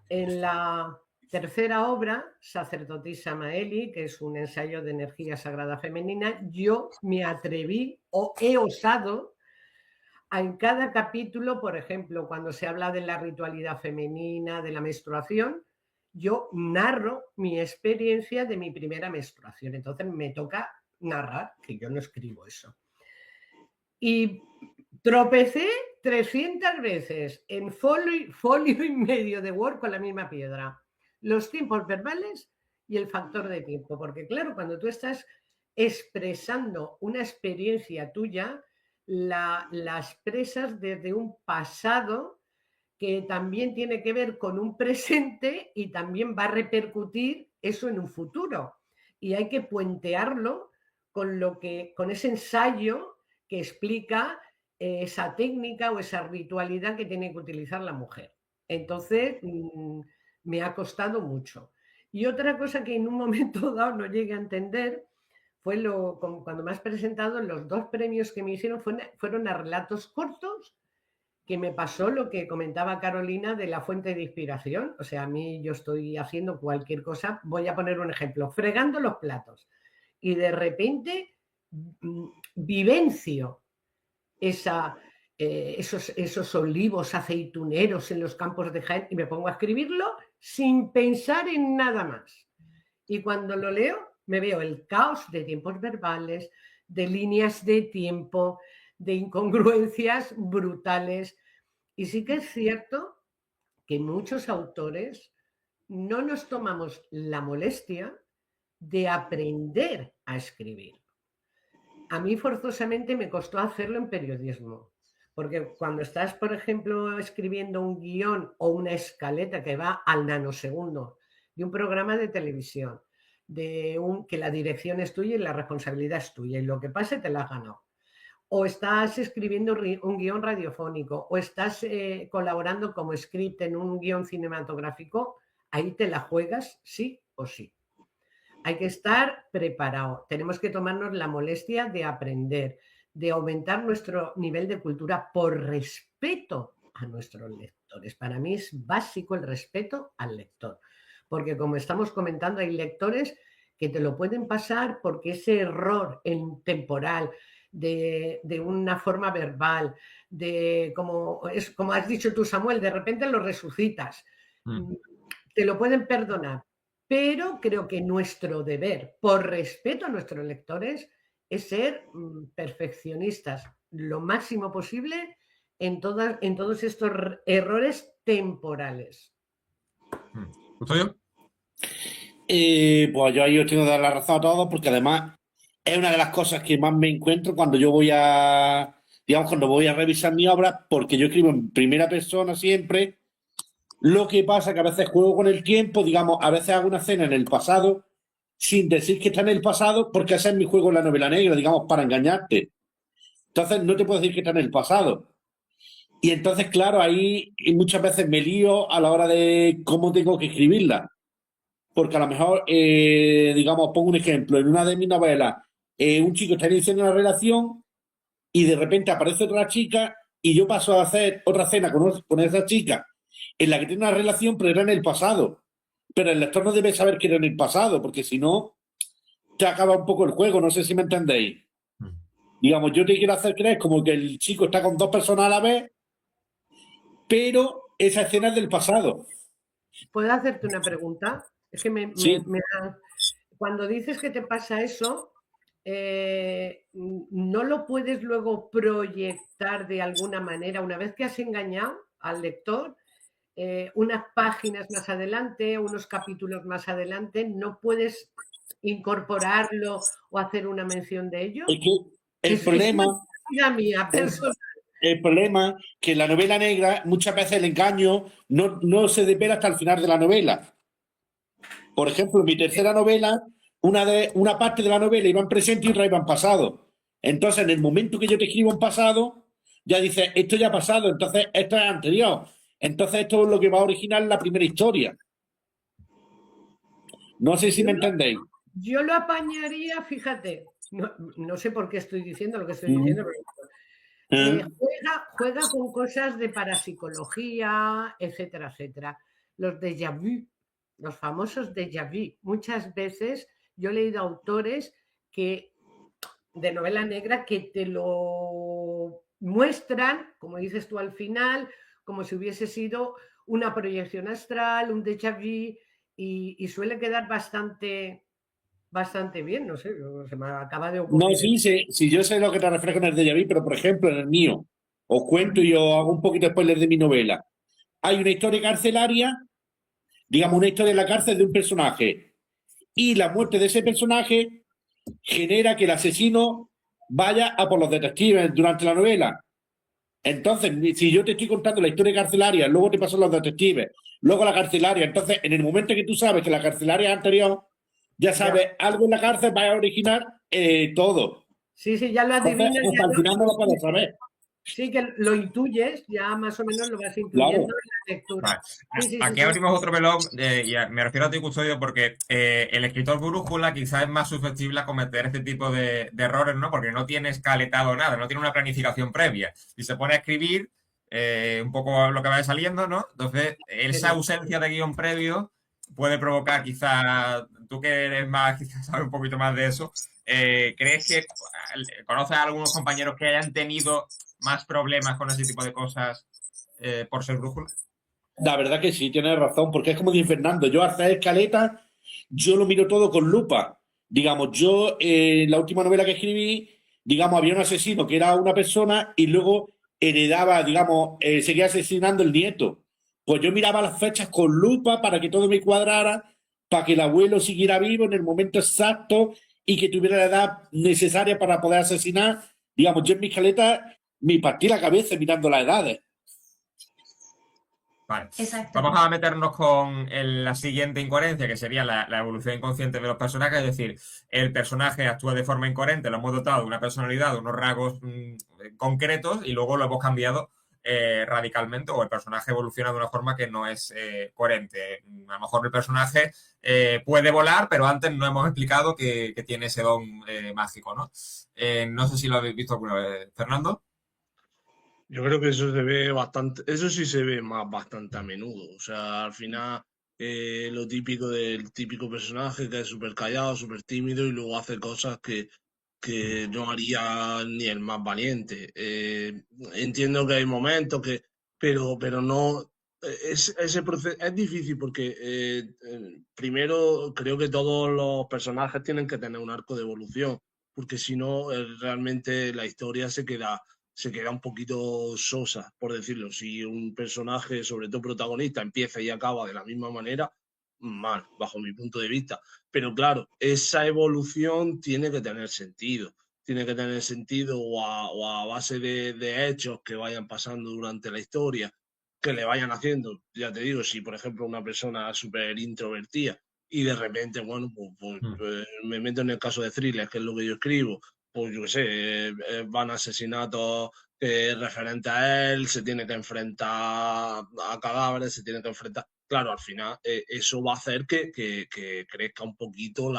en la tercera obra, Sacerdotisa Maeli, que es un ensayo de energía sagrada femenina, yo me atreví o he osado en cada capítulo, por ejemplo, cuando se habla de la ritualidad femenina, de la menstruación, yo narro mi experiencia de mi primera menstruación. Entonces me toca narrar, que yo no escribo eso. Y tropecé 300 veces en folio y medio de Word con la misma piedra. Los tiempos verbales y el factor de tiempo. Porque claro, cuando tú estás expresando una experiencia tuya, la expresas desde un pasado que también tiene que ver con un presente y también va a repercutir eso en un futuro. Y hay que puentearlo con ese ensayo que explica esa técnica o esa ritualidad que tiene que utilizar la mujer. Entonces, me ha costado mucho. Y otra cosa que en un momento dado no llegué a entender fue cuando me has presentado, los dos premios que me hicieron fueron a relatos cortos, que me pasó lo que comentaba Carolina de la fuente de inspiración. O sea, a mí yo estoy haciendo cualquier cosa, voy a poner un ejemplo, fregando los platos. Y de repente vivencio esos olivos aceituneros en los campos de Jaén y me pongo a escribirlo sin pensar en nada más. Y cuando lo leo, me veo el caos de tiempos verbales, de líneas de tiempo, de incongruencias brutales. Y sí que es cierto que muchos autores no nos tomamos la molestia de aprender a escribir. A mí forzosamente me costó hacerlo en periodismo, porque cuando estás, por ejemplo, escribiendo un guión o una escaleta que va al nanosegundo de un programa de televisión, que la dirección es tuya y la responsabilidad es tuya y lo que pase te la has ganado. O estás escribiendo un guión radiofónico o estás colaborando como script en un guión cinematográfico, ahí te la juegas sí o sí. Hay que estar preparado. Tenemos que tomarnos la molestia de aprender, de aumentar nuestro nivel de cultura por respeto a nuestros lectores. Para mí es básico el respeto al lector, porque como estamos comentando, hay lectores que te lo pueden pasar porque ese error en temporal, de una forma verbal, como has dicho tú, Samuel, de repente lo resucitas. Te lo pueden perdonar. Pero creo que nuestro deber, por respeto a nuestros lectores, es ser perfeccionistas lo máximo posible en todos estos errores temporales. ¿Tuyo? Pues yo ahí os tengo que dar la razón a todos, porque además es una de las cosas que más me encuentro cuando yo voy cuando voy a revisar mi obra, porque yo escribo en primera persona siempre Lo que pasa que a veces juego con el tiempo, digamos, a veces hago una escena en el pasado sin decir que está en el pasado, porque ese es mi juego en la novela negra, digamos, para engañarte. Entonces no te puedo decir que está en el pasado. Y entonces, claro, ahí muchas veces me lío a la hora de cómo tengo que escribirla. Porque a lo mejor, digamos, pongo un ejemplo, en una de mis novelas, un chico está iniciando una relación y de repente aparece otra chica y yo paso a hacer otra cena con esa chica en la que tiene una relación, pero era en el pasado. Pero el lector no debe saber que era en el pasado, porque si no, te acaba un poco el juego, no sé si me entendéis. Digamos, yo te quiero hacer creer como que el chico está con dos personas a la vez, pero esa escena es del pasado. ¿Puedo hacerte una pregunta? Es que Sí, cuando dices que te pasa eso, ¿no lo puedes luego proyectar de alguna manera una vez que has engañado al lector? Unas páginas más adelante, unos capítulos más adelante, ¿no puedes incorporarlo o hacer una mención de ello? es que el Es una problema, curiosidad mía personal. el problema que en la novela negra muchas veces el engaño no se desvela hasta el final de la novela. Por ejemplo, en mi tercera novela, una parte de la novela iba en presente y otra iba en pasado. Entonces, en el momento que yo te escribo en pasado, ya dices, esto ya ha pasado, entonces esto es anterior. Entonces, esto es lo que va a originar la primera historia. No sé si Yo me lo, entendéis. yo lo apañaría, fíjate, no sé por qué estoy diciendo lo que estoy Mm. diciendo, pero ¿Eh? juega con cosas de parapsicología, etcétera, etcétera. Los déjà vu, los famosos déjà vu. Muchas veces yo he leído autores que de novela negra que te lo muestran, como dices tú al final, como si hubiese sido una proyección astral, un déjà vu, y suele quedar bastante bien, no sé, se me acaba de No, ocurrir. sí, sí, yo sé lo que te refieres con el déjà vu, pero por ejemplo, en el mío, os cuento y os hago un poquito de spoiler de mi novela. Hay una historia carcelaria, digamos, una historia en la cárcel de un personaje, y la muerte de ese personaje genera que el asesino vaya a por los detectives durante la novela. Entonces, si yo te estoy contando la historia carcelaria, luego te pasan los detectives, luego la carcelaria, entonces en el momento que tú sabes que la carcelaria es anterior, ya Ya. sabes, algo en la cárcel va a originar todo. Sí, sí, ya lo Entonces, adivinas, hasta el final no lo puedes saber. sí que lo intuyes, ya más o menos lo vas intuyendo Claro. en la lectura. Vale. Sí, sí, sí, Aquí sí. abrimos otro melón, me refiero a ti, Custodio, porque el escritor brújula quizás es más susceptible a cometer este tipo de errores, ¿no? Porque no tiene escaletado nada, no tiene una planificación previa. Y se pone a escribir un poco lo que va saliendo, ¿no? Entonces, esa ausencia de guión previo puede provocar quizás, tú que eres más, quizás sabes un poquito más de eso, ¿crees que conoces a algunos compañeros que hayan tenido más problemas con ese tipo de cosas por ser brújula? La verdad que sí, tienes razón, porque es como dice Fernando, yo hacer escaleta, yo lo miro todo con lupa. Digamos, yo en la última novela que escribí, digamos, había un asesino que era una persona y luego heredaba, digamos, seguía asesinando el nieto. Pues yo miraba las fechas con lupa para que todo me cuadrara, para que el abuelo siguiera vivo en el momento exacto y que tuviera la edad necesaria para poder asesinar. Digamos, yo en mi escaleta me partí la cabeza mirando las edades. Vale. Exacto. Vamos a meternos con la siguiente incoherencia, que sería la evolución inconsciente de los personajes, es decir, el personaje actúa de forma incoherente, lo hemos dotado de una personalidad, de unos rasgos concretos y luego lo hemos cambiado radicalmente o el personaje evoluciona de una forma que no es coherente. A lo mejor el personaje puede volar, pero antes no hemos explicado que tiene ese don mágico, ¿no? No sé si lo habéis visto alguna vez, Fernando. Yo creo que eso se ve bastante, eso sí se ve más bastante a menudo. O sea, al final lo típico del típico personaje que es súper callado, súper tímido y luego hace cosas que no haría ni el más valiente. Entiendo que hay momentos que, pero no, ese proceso es difícil porque primero creo que todos los personajes tienen que tener un arco de evolución, porque si no, realmente la historia se queda un poquito sosa, por decirlo. Si un personaje, sobre todo protagonista, empieza y acaba de la misma manera, mal, bajo mi punto de vista. Pero claro, esa evolución tiene que tener sentido. Tiene que tener sentido o a base de hechos que vayan pasando durante la historia que le vayan haciendo. Ya te digo, si por ejemplo una persona súper introvertida y de repente, bueno, pues me meto en el caso de thrillers, que es lo que yo escribo, pues yo qué sé, van asesinatos referentes a él, se tiene que enfrentar a cadáveres, se tiene que enfrentar... Claro, al final eso va a hacer que crezca un poquito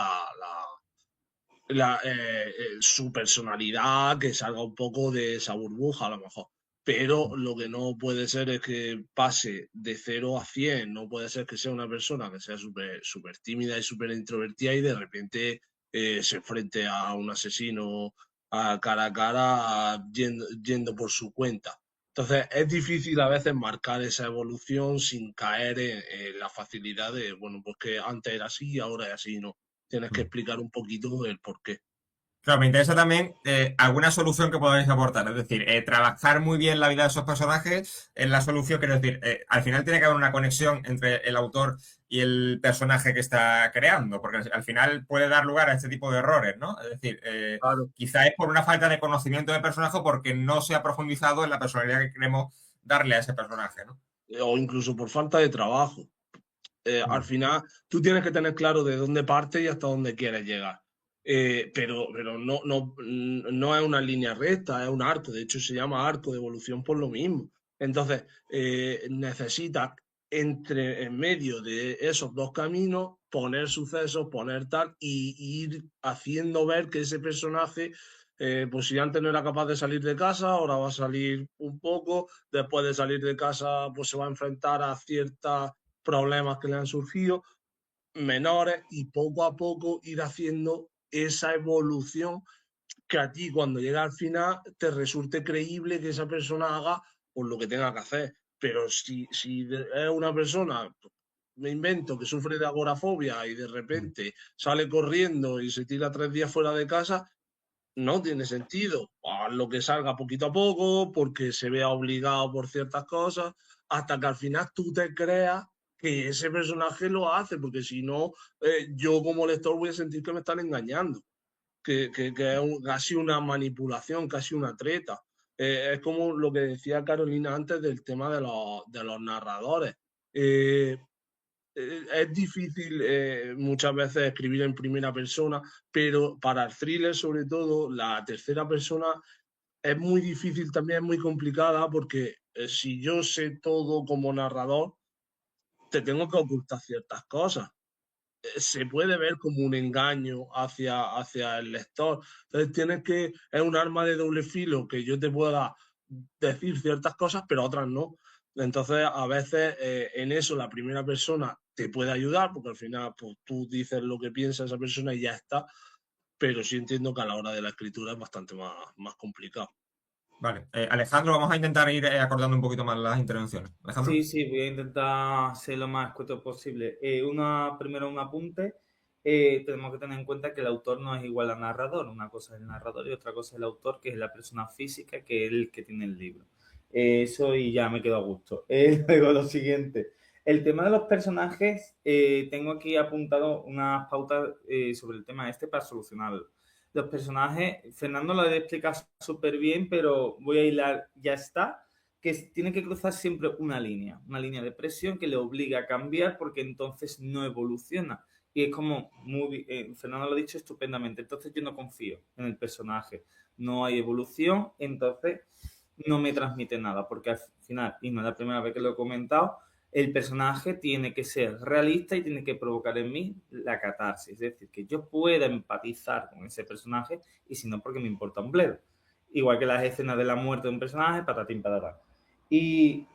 su personalidad, que salga un poco de esa burbuja a lo mejor. Pero lo que no puede ser es que pase de 0 a 100, no puede ser que sea una persona que sea súper tímida y súper introvertida y de repente se enfrente a un asesino cara a cara yendo por su cuenta. Entonces es difícil a veces marcar esa evolución sin caer en la facilidad de, bueno, pues que antes era así y ahora es así, ¿no? Tienes que explicar un poquito el por qué. Claro, me interesa también alguna solución que podáis aportar. Es decir, trabajar muy bien la vida de esos personajes es la solución. Quiero decir, al final tiene que haber una conexión entre el autor y el personaje que está creando, porque al final puede dar lugar a este tipo de errores, ¿no? Es decir, Claro. quizá es por una falta de conocimiento del personaje o porque no se ha profundizado en la personalidad que queremos darle a ese personaje, ¿no? O incluso por falta de trabajo. Al final, tú tienes que tener claro de dónde partes y hasta dónde quieres llegar. Pero no es una línea recta, es un arco. De hecho, se llama arco de evolución por lo mismo. Entonces, necesitas en medio de esos dos caminos poner sucesos, poner tal, y ir haciendo ver que ese personaje, pues si antes no era capaz de salir de casa, ahora va a salir un poco. Después de salir de casa, pues se va a enfrentar a ciertos problemas que le han surgido menores y poco a poco ir haciendo esa evolución que a ti cuando llega al final te resulte creíble que esa persona haga por lo que tenga que hacer. Pero si es una persona, me invento, que sufre de agorafobia y de repente sale corriendo y se tira 3 días fuera de casa, no tiene sentido. Haz lo que salga poquito a poco, porque se vea obligado por ciertas cosas, hasta que al final tú te creas que ese personaje lo hace, porque si no, yo como lector voy a sentir que me están engañando, que es casi una manipulación, casi una treta. Es como lo que decía Carolina antes del tema de los narradores. Es difícil muchas veces escribir en primera persona, pero para el thriller, sobre todo, la tercera persona es muy difícil también, es muy complicada, porque si yo sé todo como narrador, te tengo que ocultar ciertas cosas. Se puede ver como un engaño hacia el lector. Entonces es un arma de doble filo, que yo te pueda decir ciertas cosas, pero otras no. Entonces, a veces en eso la primera persona te puede ayudar, porque al final pues, tú dices lo que piensa esa persona y ya está, pero sí entiendo que a la hora de la escritura es bastante más complicado. Vale. Alejandro, vamos a intentar ir acordando un poquito más las intervenciones. Alejandro. Sí, voy a intentar ser lo más escueto posible. Primero un apunte. Tenemos que tener en cuenta que el autor no es igual al narrador. Una cosa es el narrador y otra cosa es el autor, que es la persona física, que es el que tiene el libro. Eso y ya me quedo a gusto. Luego lo siguiente. El tema de los personajes, tengo aquí apuntado unas pautas sobre el tema para solucionarlo. Los personajes, Fernando lo ha explicado súper bien, pero voy a hilar, ya está, que tiene que cruzar siempre una línea de presión que le obliga a cambiar, porque entonces no evoluciona. Y es como, Fernando lo ha dicho estupendamente, entonces yo no confío en el personaje. No hay evolución, entonces no me transmite nada, porque al final, y no es la primera vez que lo he comentado, el personaje tiene que ser realista y tiene que provocar en mí la catarsis. Es decir, que yo pueda empatizar con ese personaje, y si no, porque me importa un bledo. Igual que las escenas de la muerte de un personaje, patatín, patatán. Y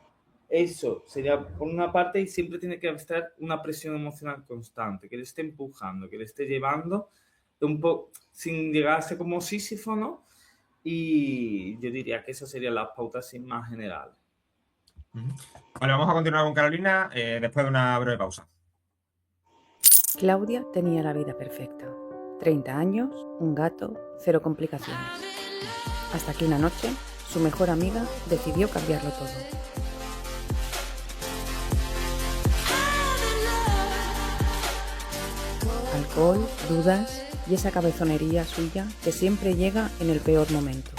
eso sería por una parte, y siempre tiene que estar una presión emocional constante, que le esté empujando, que le esté llevando un poco, sin llegar a ser como Sísifo, ¿no? Y yo diría que esas serían las pautas más generales. Vale, vamos a continuar con Carolina después de una breve pausa. Claudia tenía la vida perfecta. 30 años, un gato, 0 complicaciones. Hasta que una noche, su mejor amiga decidió cambiarlo todo. Alcohol, dudas y esa cabezonería suya que siempre llega en el peor momento.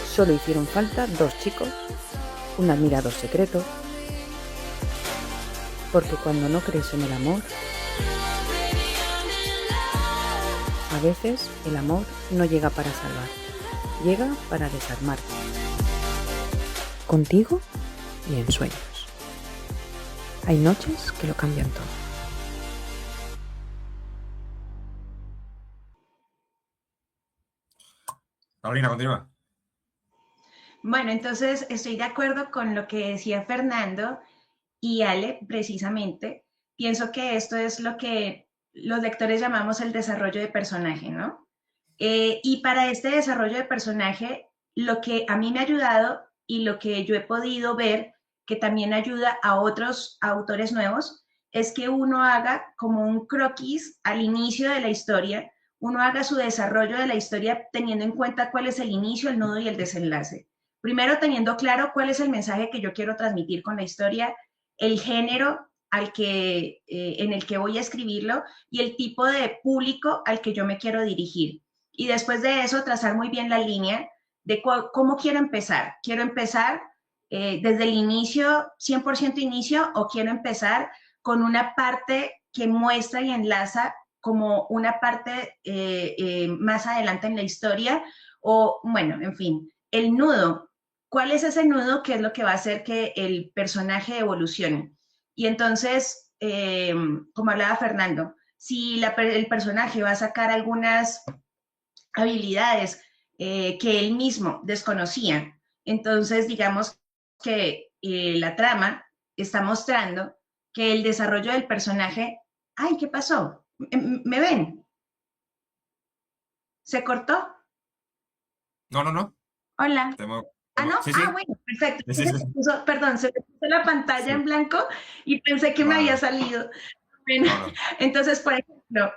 Solo hicieron falta 2 chicos un admirador secreto, porque cuando no crees en el amor, a veces el amor no llega para salvar, llega para desarmarte. Contigo y en sueños. Hay noches que lo cambian todo. Carolina, continúa. Bueno, entonces estoy de acuerdo con lo que decía Fernando y Ale, precisamente. Pienso que esto es lo que los lectores llamamos el desarrollo de personaje, ¿no? Y para este desarrollo de personaje, lo que a mí me ha ayudado y lo que yo he podido ver, que también ayuda a otros autores nuevos, es que uno haga como un croquis al inicio de la historia, uno haga su desarrollo de la historia teniendo en cuenta cuál es el inicio, el nudo y el desenlace. Primero teniendo claro cuál es el mensaje que yo quiero transmitir con la historia, el género en el que voy a escribirlo y el tipo de público al que yo me quiero dirigir. Y después de eso, trazar muy bien la línea de cómo quiero empezar. ¿Quiero empezar desde el inicio, 100% inicio, o quiero empezar con una parte que muestra y enlaza como una parte más adelante en la historia? O, bueno, en fin, el nudo. ¿Cuál es ese nudo? ¿Qué es lo que va a hacer que el personaje evolucione? Y entonces, como hablaba Fernando, si el personaje va a sacar algunas habilidades que él mismo desconocía, entonces digamos que la trama está mostrando que el desarrollo del personaje, ¡ay, qué pasó! ¿Me ven? ¿Se cortó? No. Hola. Ah, ¿no? Sí, Ah, sí. bueno, perfecto. Sí. Perdón, se me puso la pantalla en blanco y pensé que me había salido. Bueno, No. entonces, por ejemplo,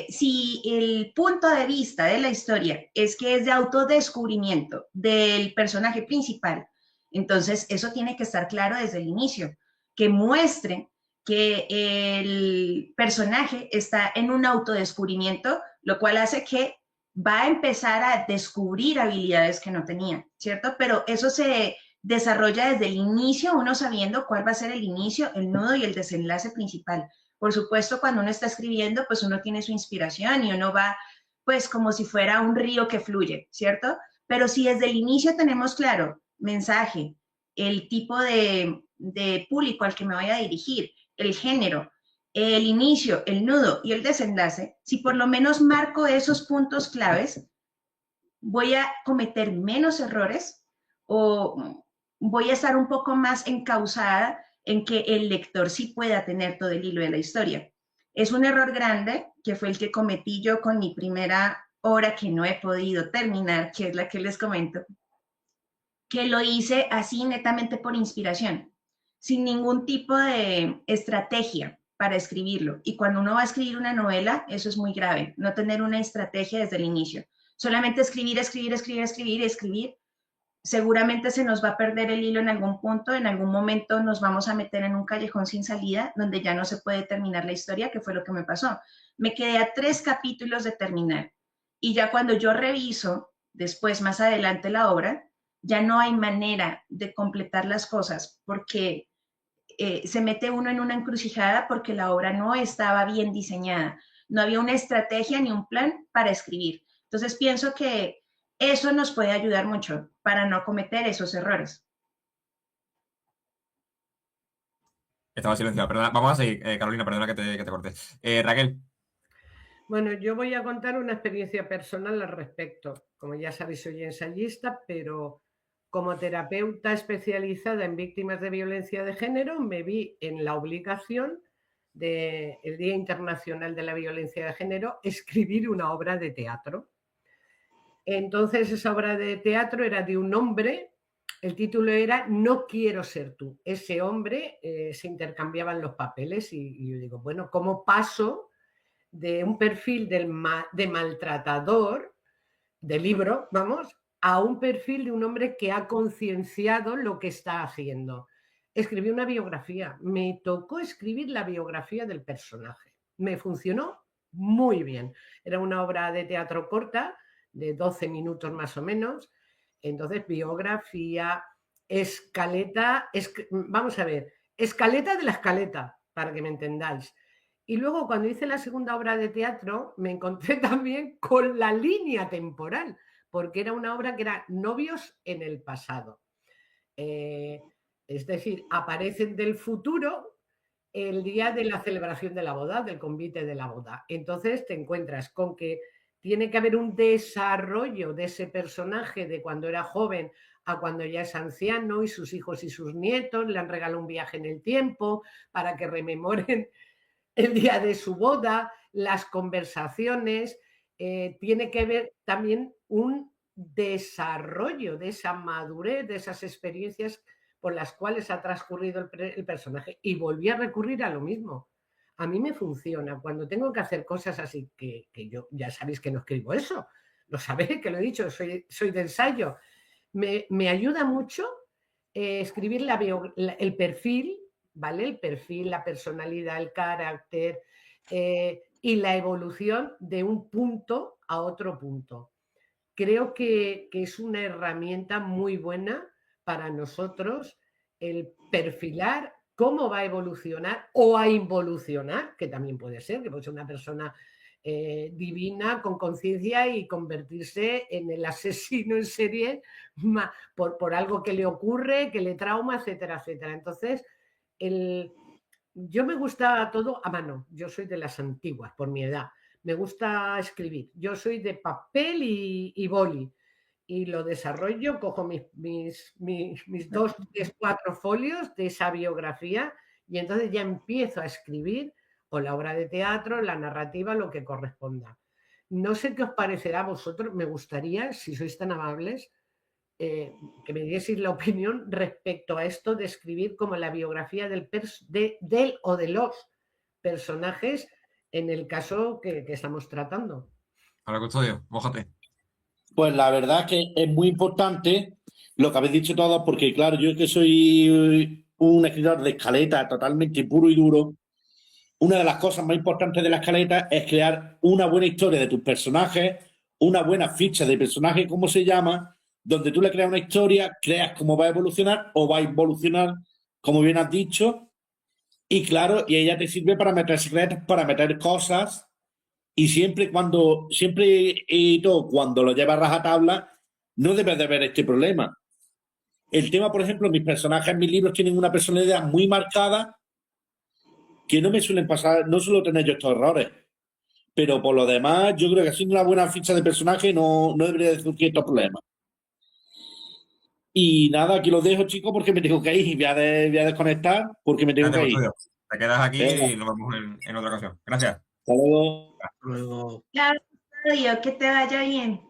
si el punto de vista de la historia es que es de autodescubrimiento del personaje principal, entonces eso tiene que estar claro desde el inicio, que muestre que el personaje está en un autodescubrimiento, lo cual hace que va a empezar a descubrir habilidades que no tenía, ¿cierto? Pero eso se desarrolla desde el inicio, uno sabiendo cuál va a ser el inicio, el nudo y el desenlace principal. Por supuesto, cuando uno está escribiendo, pues uno tiene su inspiración y uno va, pues, como si fuera un río que fluye, ¿cierto? Pero si desde el inicio tenemos claro mensaje, el tipo de público al que me voy a dirigir, el género, el inicio, el nudo y el desenlace, si por lo menos marco esos puntos claves, voy a cometer menos errores o voy a estar un poco más encauzada en que el lector sí pueda tener todo el hilo de la historia. Es un error grande, que fue el que cometí yo con mi primera obra que no he podido terminar, que es la que les comento, que lo hice así netamente por inspiración, sin ningún tipo de estrategia para escribirlo. Y cuando uno va a escribir una novela, eso es muy grave, no tener una estrategia desde el inicio. Solamente escribir, seguramente se nos va a perder el hilo en algún punto, en algún momento nos vamos a meter en un callejón sin salida donde ya no se puede terminar la historia, que fue lo que me pasó. Me quedé a 3 capítulos de terminar y ya cuando yo reviso después, más adelante la obra, ya no hay manera de completar las cosas porque se mete uno en una encrucijada porque la obra no estaba bien diseñada, no había una estrategia ni un plan para escribir. Entonces pienso que eso nos puede ayudar mucho para no cometer esos errores. Estaba silenciado, perdona. Vamos a seguir. Carolina, perdona que te corte. Raquel. Bueno, yo voy a contar una experiencia personal al respecto. Como ya sabéis, soy ensayista, pero como terapeuta especializada en víctimas de violencia de género, me vi en la obligación del Día Internacional de la Violencia de Género escribir una obra de teatro. Entonces, esa obra de teatro era de un hombre, el título era No quiero ser tú. Ese hombre se intercambiaban los papeles y yo digo, bueno, ¿cómo paso de un perfil de maltratador, de libro, vamos, a un perfil de un hombre que ha concienciado lo que está haciendo? Escribí una biografía, me tocó escribir la biografía del personaje. Me funcionó muy bien. Era una obra de teatro corta, de 12 minutos más o menos, Entonces, biografía, escaleta, vamos a ver, escaleta de la escaleta, para que me entendáis. Y luego, cuando hice la segunda obra de teatro, me encontré también con la línea temporal, porque era una obra que era Novios en el pasado. Es decir, aparecen del futuro el día de la celebración de la boda, del convite de la boda. Entonces te encuentras con que tiene que haber un desarrollo de ese personaje de cuando era joven a cuando ya es anciano, y sus hijos y sus nietos le han regalado un viaje en el tiempo para que rememoren el día de su boda, las conversaciones. Tiene que haber también un desarrollo de esa madurez, de esas experiencias por las cuales ha transcurrido el personaje. Y volví a recurrir a lo mismo. A mí me funciona cuando tengo que hacer cosas así, que yo ya sabéis que no escribo eso, lo sabéis que lo he dicho, soy de ensayo. Me ayuda mucho escribir el perfil, ¿vale? El perfil, la personalidad, el carácter y la evolución de un punto a otro punto. Creo que es una herramienta muy buena para nosotros el perfilar cómo va a evolucionar o a involucionar, que también puede ser, que puede ser una persona divina, con conciencia, y convertirse en el asesino en serie por algo que le ocurre, que le trauma, etcétera, etcétera. Entonces, yo me gusta todo a mano. Yo soy de las antiguas, por mi edad. Me gusta escribir. Yo soy de papel y boli. Y lo desarrollo, cojo mis 2, 3, 4 folios de esa biografía, y entonces ya empiezo a escribir o la obra de teatro, la narrativa, lo que corresponda. No sé qué os parecerá a vosotros. Me gustaría, si sois tan amables, que me dieseis la opinión respecto a esto de escribir como la biografía del o de los personajes en el caso que estamos tratando. Para Custodio, mójate. Pues la verdad que es muy importante lo que habéis dicho todos, porque claro, yo que soy un escritor de escaleta totalmente puro y duro, una de las cosas más importantes de la escaleta es crear una buena historia de tus personajes, una buena ficha de personaje, como se llama, donde tú le creas una historia, creas cómo va a evolucionar o va a involucionar, como bien has dicho, y claro, y ella te sirve para meter secretos, para meter cosas. Y siempre y todo, cuando lo llevas a rajatabla, no debes de ver este problema. El tema, por ejemplo, mis personajes en mis libros tienen una personalidad muy marcada que no me suelen pasar, no suelo tener yo estos errores. Pero por lo demás, yo creo que haciendo una buena ficha de personaje no debería de surgir estos problemas. Y nada, aquí los dejo, chicos, porque me tengo que ir y voy a desconectar porque me tengo que ir. Te quedas aquí y nos vemos en otra ocasión. Gracias. Hasta luego. Hasta luego. Claro, que te vaya bien.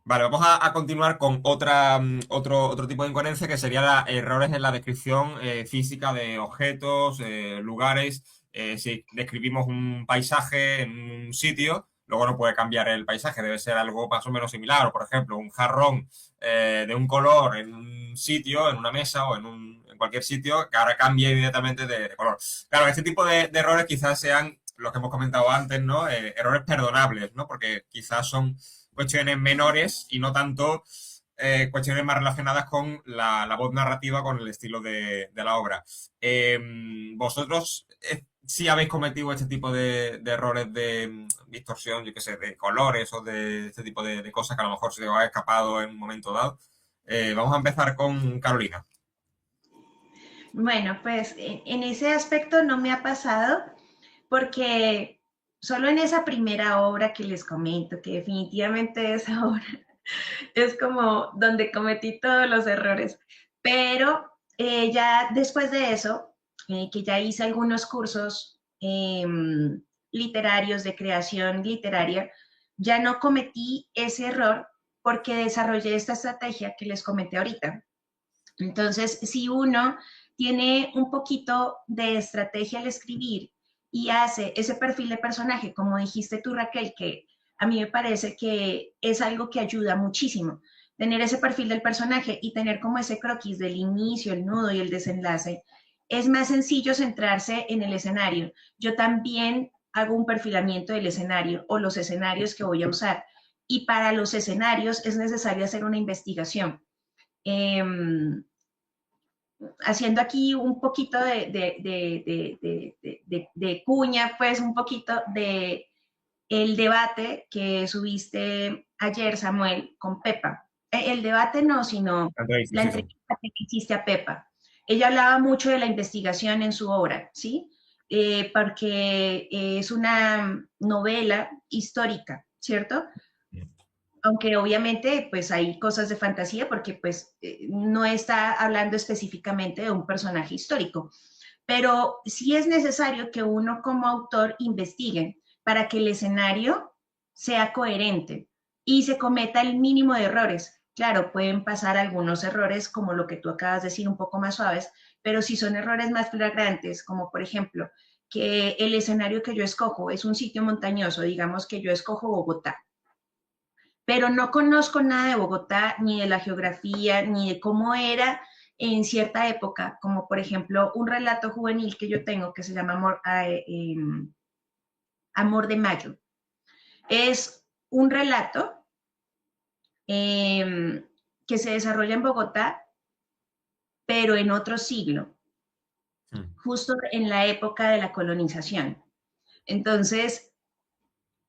Vale, vamos a continuar con otro tipo de incoherencia, que sería errores en la descripción física de objetos, lugares. Si describimos un paisaje en un sitio, luego no puede cambiar el paisaje, debe ser algo más o menos similar. O, por ejemplo, un jarrón de un color en un sitio, en una mesa o en cualquier sitio, que ahora cambia inmediatamente de color. Claro, este tipo de errores quizás sean los que hemos comentado antes, ¿no? Errores perdonables, ¿no? Porque quizás son cuestiones menores y no tanto cuestiones más relacionadas con la voz narrativa, con el estilo de la obra. ¿Vosotros sí habéis cometido este tipo de errores de distorsión, yo qué sé, de colores o de este tipo de cosas que a lo mejor se os ha escapado en un momento dado? Vamos a empezar con Carolina. Bueno, pues en ese aspecto no me ha pasado, porque solo en esa primera obra que les comento, que definitivamente esa obra es como donde cometí todos los errores, pero ya después de eso, que ya hice algunos cursos literarios de creación literaria, ya no cometí ese error porque desarrollé esta estrategia que les comenté ahorita. Entonces, si uno tiene un poquito de estrategia al escribir y hace ese perfil de personaje, como dijiste tú, Raquel, que a mí me parece que es algo que ayuda muchísimo, tener ese perfil del personaje y tener como ese croquis del inicio, el nudo y el desenlace, es más sencillo centrarse en el escenario. Yo también hago un perfilamiento del escenario o los escenarios que voy a usar, y para los escenarios es necesario hacer una investigación. Haciendo aquí un poquito de cuña, pues un poquito de el debate que subiste ayer, Samuel, con Pepa. El debate no, sino la entrevista que hiciste a Pepa. Ella hablaba mucho de la investigación en su obra, ¿sí? Porque es una novela histórica, ¿cierto? Aunque obviamente pues hay cosas de fantasía porque pues no está hablando específicamente de un personaje histórico, pero sí es necesario que uno como autor investigue para que el escenario sea coherente y se cometa el mínimo de errores. Claro, pueden pasar algunos errores como lo que tú acabas de decir, un poco más suaves, pero si son errores más flagrantes, como por ejemplo que el escenario que yo escojo es un sitio montañoso, digamos que yo escojo Bogotá, pero no conozco nada de Bogotá, ni de la geografía, ni de cómo era en cierta época, como por ejemplo un relato juvenil que yo tengo que se llama Amor de Mayo. Es un relato que se desarrolla en Bogotá, pero en otro siglo, justo en la época de la colonización. Entonces,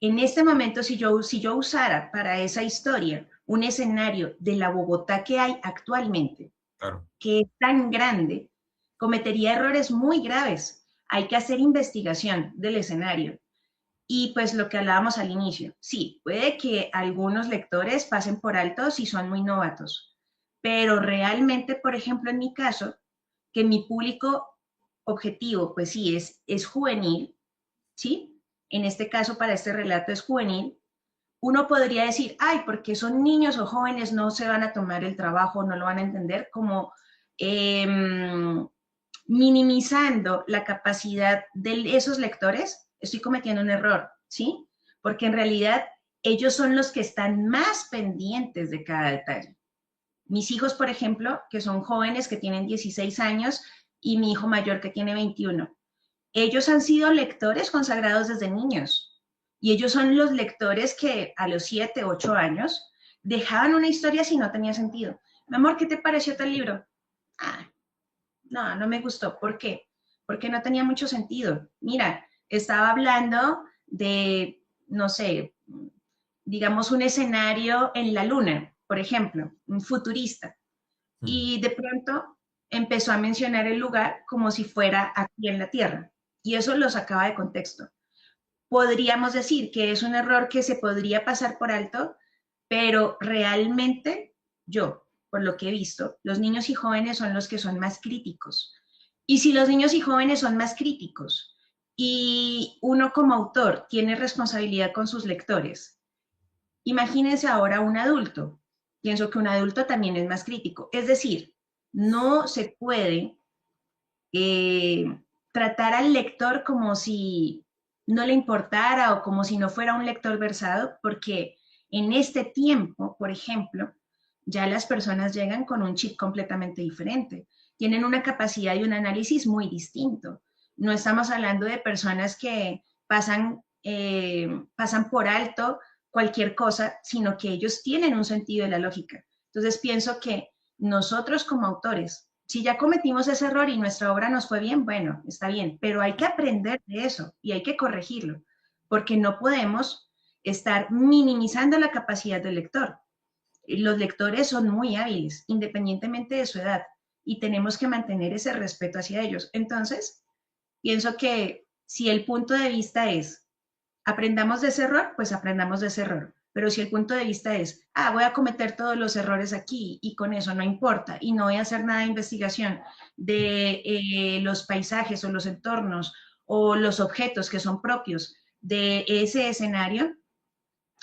en este momento, si yo usara para esa historia un escenario de la Bogotá que hay actualmente, claro, que es tan grande, cometería errores muy graves. Hay que hacer investigación del escenario. Y pues lo que hablábamos al inicio, sí, puede que algunos lectores pasen por alto si son muy novatos, pero realmente, por ejemplo, en mi caso, que mi público objetivo, pues sí, es juvenil, ¿sí? En este caso, para este relato es juvenil, uno podría decir, ay, porque son niños o jóvenes, no se van a tomar el trabajo, no lo van a entender, como minimizando la capacidad de esos lectores, estoy cometiendo un error, ¿sí? Porque en realidad ellos son los que están más pendientes de cada detalle. Mis hijos, por ejemplo, que son jóvenes que tienen 16 años y mi hijo mayor que tiene 21, ellos han sido lectores consagrados desde niños y ellos son los lectores que a los 7, 8 años dejaban una historia si no tenía sentido. Mi amor, ¿qué te pareció tal libro? Ah, no me gustó. ¿Por qué? Porque no tenía mucho sentido. Mira, estaba hablando de, no sé, digamos un escenario en la luna, por ejemplo, un futurista. Y de pronto empezó a mencionar el lugar como si fuera aquí en la Tierra. Y eso lo sacaba de contexto. Podríamos decir que es un error que se podría pasar por alto, pero realmente yo, por lo que he visto, los niños y jóvenes son los que son más críticos. Y si los niños y jóvenes son más críticos y uno como autor tiene responsabilidad con sus lectores, imagínense ahora un adulto. Pienso que un adulto también es más crítico. Es decir, no se puede tratar al lector como si no le importara o como si no fuera un lector versado, porque en este tiempo, por ejemplo, ya las personas llegan con un chip completamente diferente. Tienen una capacidad y un análisis muy distinto. No estamos hablando de personas que pasan por alto cualquier cosa, sino que ellos tienen un sentido de la lógica. Entonces pienso que nosotros como autores, si ya cometimos ese error y nuestra obra nos fue bien, bueno, está bien, pero hay que aprender de eso y hay que corregirlo, porque no podemos estar minimizando la capacidad del lector. Los lectores son muy hábiles, independientemente de su edad, y tenemos que mantener ese respeto hacia ellos. Entonces, pienso que si el punto de vista es aprendamos de ese error, pues aprendamos de ese error. Pero si el punto de vista es, voy a cometer todos los errores aquí y con eso no importa y no voy a hacer nada de investigación de los paisajes o los entornos o los objetos que son propios de ese escenario,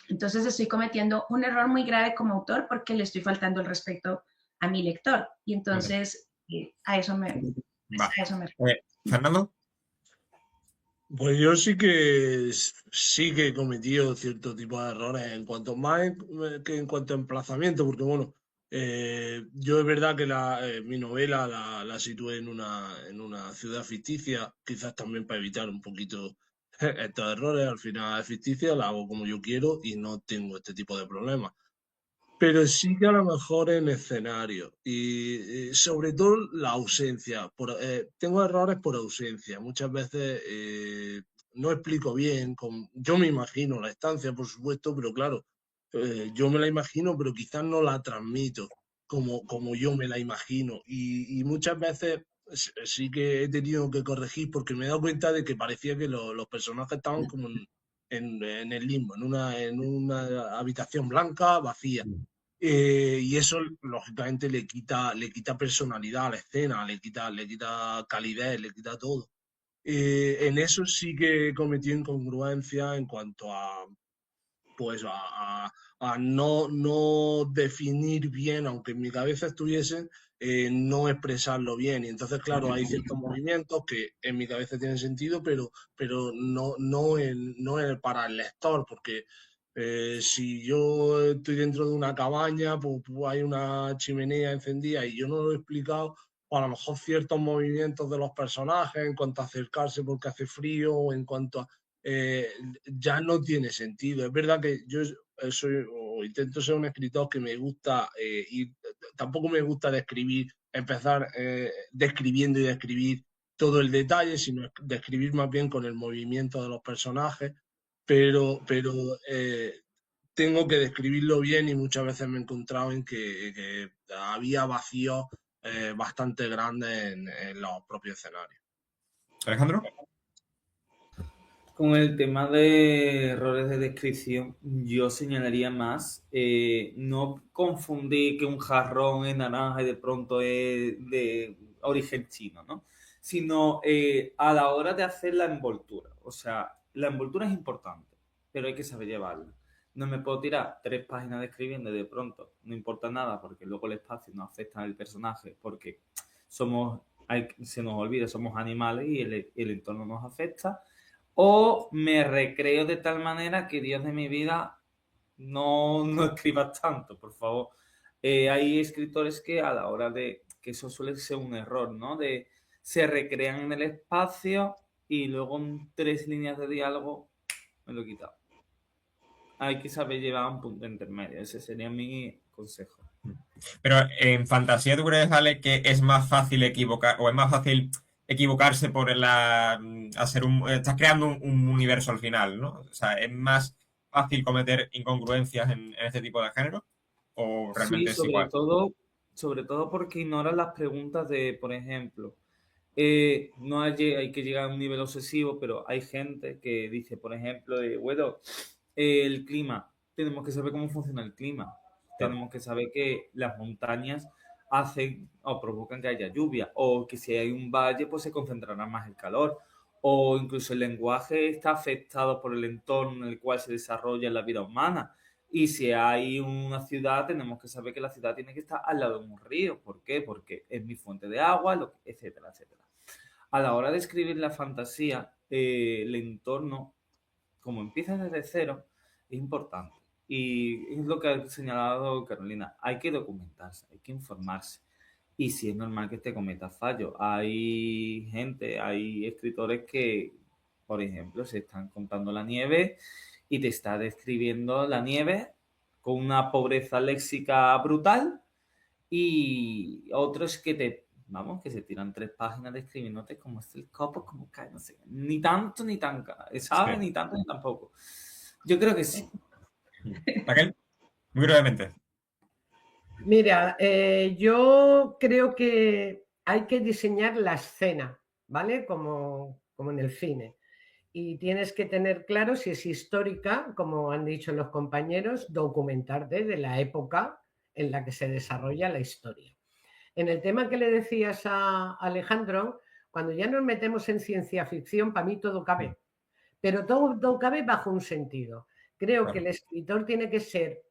entonces estoy cometiendo un error muy grave como autor porque le estoy faltando el respeto a mi lector. Y entonces a eso me refiero. Fernando. Pues yo sí que he cometido cierto tipo de errores en cuanto más que en cuanto a emplazamiento, porque bueno, yo es verdad que mi novela la situé en una ciudad ficticia, quizás también para evitar un poquito estos errores, al final es ficticia, la hago como yo quiero y no tengo este tipo de problemas. Pero sí que a lo mejor en escenario y sobre todo la ausencia. Tengo errores por ausencia. Muchas veces no explico bien. Yo me imagino la estancia, por supuesto, pero claro, yo me la imagino, pero quizás no la transmito como yo me la imagino. Y muchas veces sí que he tenido que corregir porque me he dado cuenta de que parecía que los personajes estaban como en el limbo, en una habitación blanca, vacía. Y eso, lógicamente, le quita personalidad a la escena, le quita calidez, le quita todo. En eso sí que he cometido incongruencia en cuanto a, pues, a no definir bien, aunque en mi cabeza estuviesen, no expresarlo bien. Y entonces, claro, hay ciertos movimientos que en mi cabeza tienen sentido, pero no para el lector, porque si yo estoy dentro de una cabaña, pues hay una chimenea encendida y yo no lo he explicado, o a lo mejor ciertos movimientos de los personajes en cuanto a acercarse porque hace frío o en cuanto a... eh, ya no tiene sentido. Es verdad que yo soy o intento ser un escritor que me gusta y tampoco me gusta empezar describiendo y describir todo el detalle, sino describir más bien con el movimiento de los personajes, pero tengo que describirlo bien y muchas veces me he encontrado en que había vacíos bastante grandes en los propios escenarios. Alejandro. Con el tema de errores de descripción, yo señalaría más no confundir que un jarrón es naranja y de pronto es de origen chino, ¿no? Sino a la hora de hacer la envoltura. O sea, la envoltura es importante, pero hay que saber llevarla. No me puedo tirar 3 páginas describiendo y de pronto no importa nada porque luego el espacio no afecta al personaje porque se nos olvida, somos animales y el entorno nos afecta. O me recreo de tal manera que, Dios de mi vida, no escribas tanto, por favor. Hay escritores que a la hora que eso suele ser un error, ¿no? Se recrean en el espacio y luego en 3 líneas de diálogo me lo he quitado. Hay que saber llevar un punto intermedio. Ese sería mi consejo. Pero en fantasía, ¿tú crees, Ale, que es más fácil equivocarse estás creando un universo al final, ¿no? O sea, ¿es más fácil cometer incongruencias en este tipo de género? ¿O realmente Sí, es igual? sobre todo porque ignoran las preguntas de, por ejemplo, no hay que llegar a un nivel obsesivo, pero hay gente que dice, por ejemplo, bueno, el clima, tenemos que saber cómo funciona el clima. Tenemos que saber que las montañas hacen o provocan que haya lluvia, o que si hay un valle, pues se concentrará más el calor, o incluso el lenguaje está afectado por el entorno en el cual se desarrolla la vida humana. Y si hay una ciudad, tenemos que saber que la ciudad tiene que estar al lado de un río. ¿Por qué? Porque es mi fuente de agua, etcétera, etcétera. A la hora de escribir la fantasía, el entorno, como empieza desde cero, es importante. Y es lo que ha señalado Carolina. Hay que documentarse, hay que informarse. Y si es normal que te cometas fallos. Hay escritores que, por ejemplo, se están contando la nieve y te está describiendo la nieve con una pobreza léxica brutal y otros que se tiran 3 páginas describiéndote cómo es el copo, cómo cae, no sé, ni tanto ni tan, ¿sabes? Sí. Ni tanto ni tampoco. Yo creo que sí. Raquel, muy brevemente. Mira, yo creo que hay que diseñar la escena, ¿vale? Como en el cine. Y tienes que tener claro si es histórica, como han dicho los compañeros, documentarte de la época en la que se desarrolla la historia. En el tema que le decías a Alejandro, cuando ya nos metemos en ciencia ficción, para mí todo cabe, pero todo cabe bajo un sentido. Creo que el escritor tiene que ser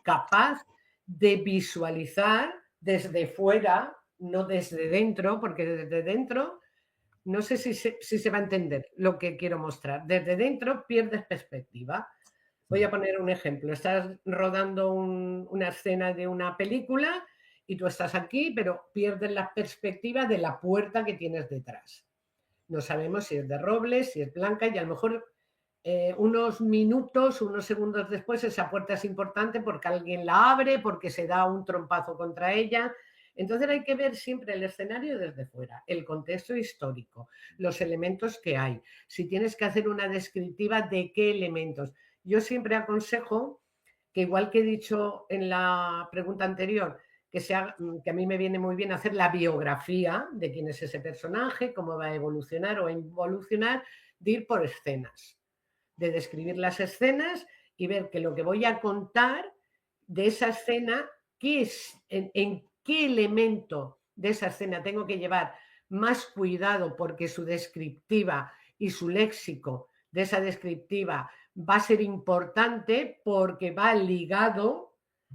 capaz de visualizar desde fuera, no desde dentro, porque desde dentro, no sé si se va a entender lo que quiero mostrar. Desde dentro pierdes perspectiva. Voy a poner un ejemplo. Estás rodando una escena de una película y tú estás aquí, pero pierdes la perspectiva de la puerta que tienes detrás. No sabemos si es de roble, si es blanca, y a lo mejor unos minutos, unos segundos después esa puerta es importante porque alguien la abre, porque se da un trompazo contra ella. Entonces hay que ver siempre el escenario desde fuera, el contexto histórico, los elementos que hay. Si tienes que hacer una descriptiva de qué elementos. Yo siempre aconsejo que, igual que he dicho en la pregunta anterior, que a mí me viene muy bien hacer la biografía de quién es ese personaje, cómo va a evolucionar o involucionar, de ir por escenas, de describir las escenas y ver que lo que voy a contar de esa escena, en qué elemento de esa escena tengo que llevar más cuidado, porque su descriptiva y su léxico de esa descriptiva va a ser importante porque va ligado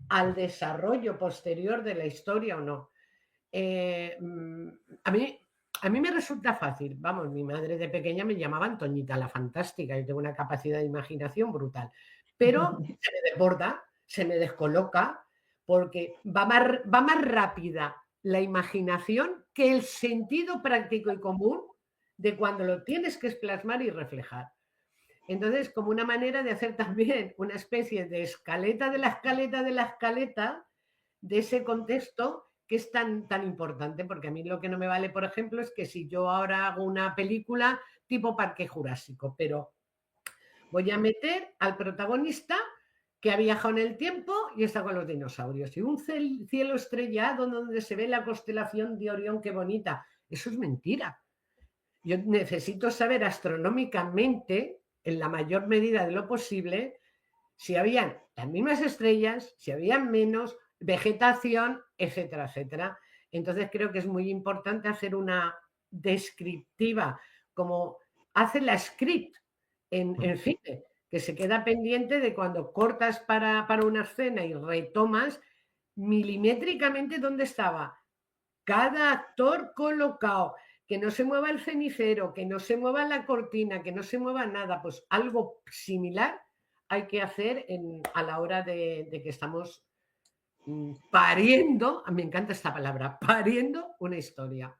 al desarrollo posterior de la historia o no. A mí me resulta fácil. Vamos, mi madre de pequeña me llamaba Antoñita la Fantástica. Yo tengo una capacidad de imaginación brutal. Pero se me desborda, se me descoloca, porque va más rápida la imaginación que el sentido práctico y común de cuando lo tienes que plasmar y reflejar. Entonces, como una manera de hacer también una especie de escaleta de la escaleta de la escaleta de ese contexto que es tan importante, porque a mí lo que no me vale, por ejemplo, es que si yo ahora hago una película tipo Parque Jurásico, pero voy a meter al protagonista que ha viajado en el tiempo y está con los dinosaurios, y un cielo estrellado donde se ve la constelación de Orión, qué bonita. Eso es mentira. Yo necesito saber astronómicamente, en la mayor medida de lo posible, si habían las mismas estrellas, si habían menos, vegetación, etcétera, etcétera. Entonces creo que es muy importante hacer una descriptiva, como hace la script en cine, que se queda pendiente de cuando cortas para una escena y retomas milimétricamente dónde estaba cada actor colocado, que no se mueva el cenicero, que no se mueva la cortina, que no se mueva nada. Pues algo similar hay que hacer a la hora de que estamos pariendo, me encanta esta palabra, pariendo una historia.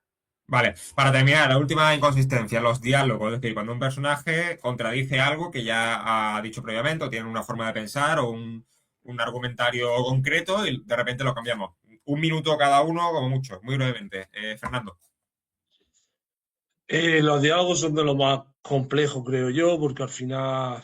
Vale, para terminar, la última inconsistencia, los diálogos, es decir, cuando un personaje contradice algo que ya ha dicho previamente, o tiene una forma de pensar o un argumentario concreto y de repente lo cambiamos. Un minuto cada uno, como mucho, muy brevemente. Fernando. Los diálogos son de lo más complejo, creo yo, porque al final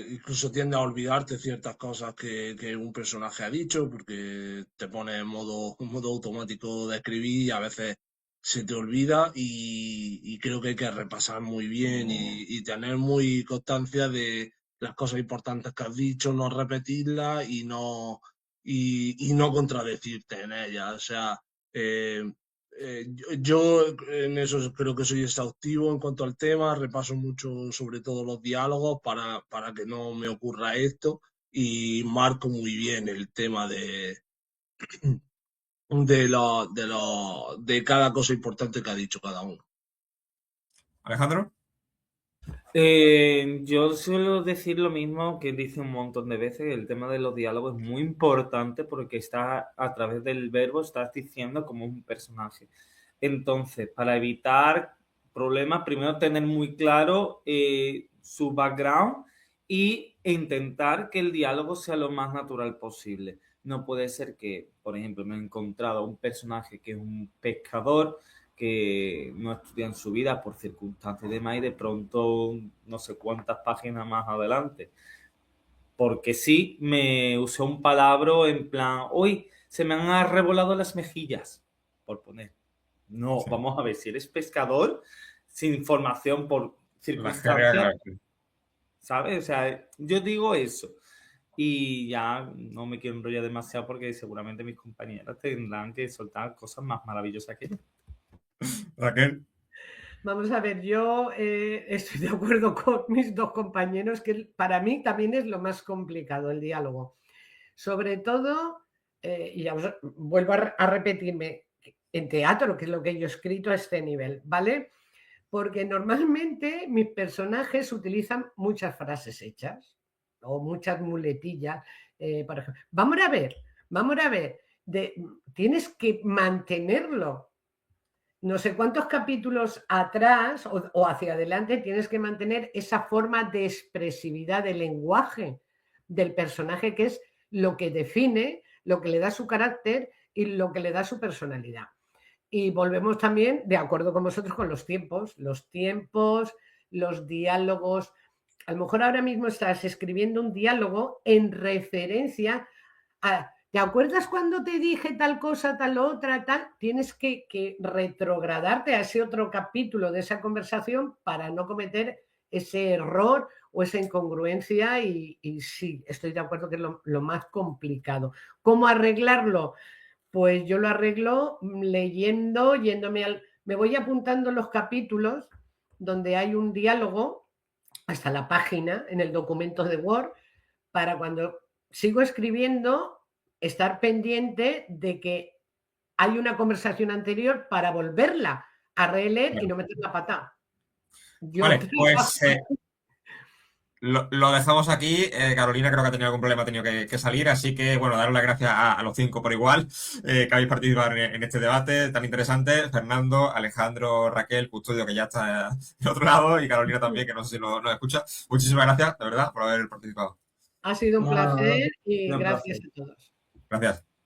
incluso tiende a olvidarte ciertas cosas que un personaje ha dicho, porque te pone en modo automático de escribir y a veces se te olvida, y creo que hay que repasar muy bien y tener muy constancia de las cosas importantes que has dicho, no repetirlas y no contradecirte en ellas. O sea, yo en eso creo que soy exhaustivo en cuanto al tema, repaso mucho sobre todo los diálogos para que no me ocurra esto, y marco muy bien el tema de cada cosa importante que ha dicho cada uno. Alejandro. Yo suelo decir lo mismo que dice un montón de veces. El tema de los diálogos es muy importante porque está a través del verbo, estás diciendo como un personaje. Entonces, para evitar problemas, primero tener muy claro su background y intentar que el diálogo sea lo más natural posible. No puede ser que, por ejemplo, me he encontrado un personaje que es un pescador que no estudia en su vida por circunstancias y demás, y de pronto no sé cuántas páginas más adelante, porque sí me usó un palabra en plan, hoy se me han arrebolado las mejillas, por poner. No, sí. Vamos a ver, si eres pescador sin formación por circunstancias, ¿sabes? O sea, yo digo eso. Y ya no me quiero enrollar demasiado porque seguramente mis compañeras tendrán que soltar cosas más maravillosas que yo. Raquel. Vamos a ver, yo estoy de acuerdo con mis dos compañeros, que para mí también es lo más complicado, el diálogo. Sobre todo, y ya vuelvo a repetirme, en teatro, que es lo que yo he escrito a este nivel, ¿vale? Porque normalmente mis personajes utilizan muchas frases hechas o muchas muletillas. Por ejemplo, vamos a ver, tienes que mantenerlo. no sé cuántos capítulos atrás o hacia adelante tienes que mantener esa forma de expresividad del lenguaje del personaje, que es lo que define, lo que le da su carácter y lo que le da su personalidad. Y volvemos también, de acuerdo con vosotros, con los tiempos, los diálogos. A lo mejor ahora mismo estás escribiendo un diálogo en referencia a, ¿te acuerdas cuando te dije tal cosa, tal otra, tal? Tienes que retrogradarte a ese otro capítulo de esa conversación para no cometer ese error o esa incongruencia y sí, estoy de acuerdo que es lo más complicado. ¿Cómo arreglarlo? Pues yo lo arreglo leyendo, me voy apuntando los capítulos donde hay un diálogo hasta la página en el documento de Word para cuando sigo escribiendo estar pendiente de que hay una conversación anterior para volverla a releer y no meter la pata. Vale, pues lo dejamos aquí. Carolina creo que ha tenido algún problema, ha tenido que salir, así que bueno, daros las gracias a los 5 por igual que habéis participado en este debate tan interesante. Fernando, Alejandro, Raquel, Custodio, que ya está del otro lado, y Carolina también, que no sé si nos escucha. Muchísimas gracias, de verdad, por haber participado. Ha sido un placer y un gracias placer. a todos. Gracias.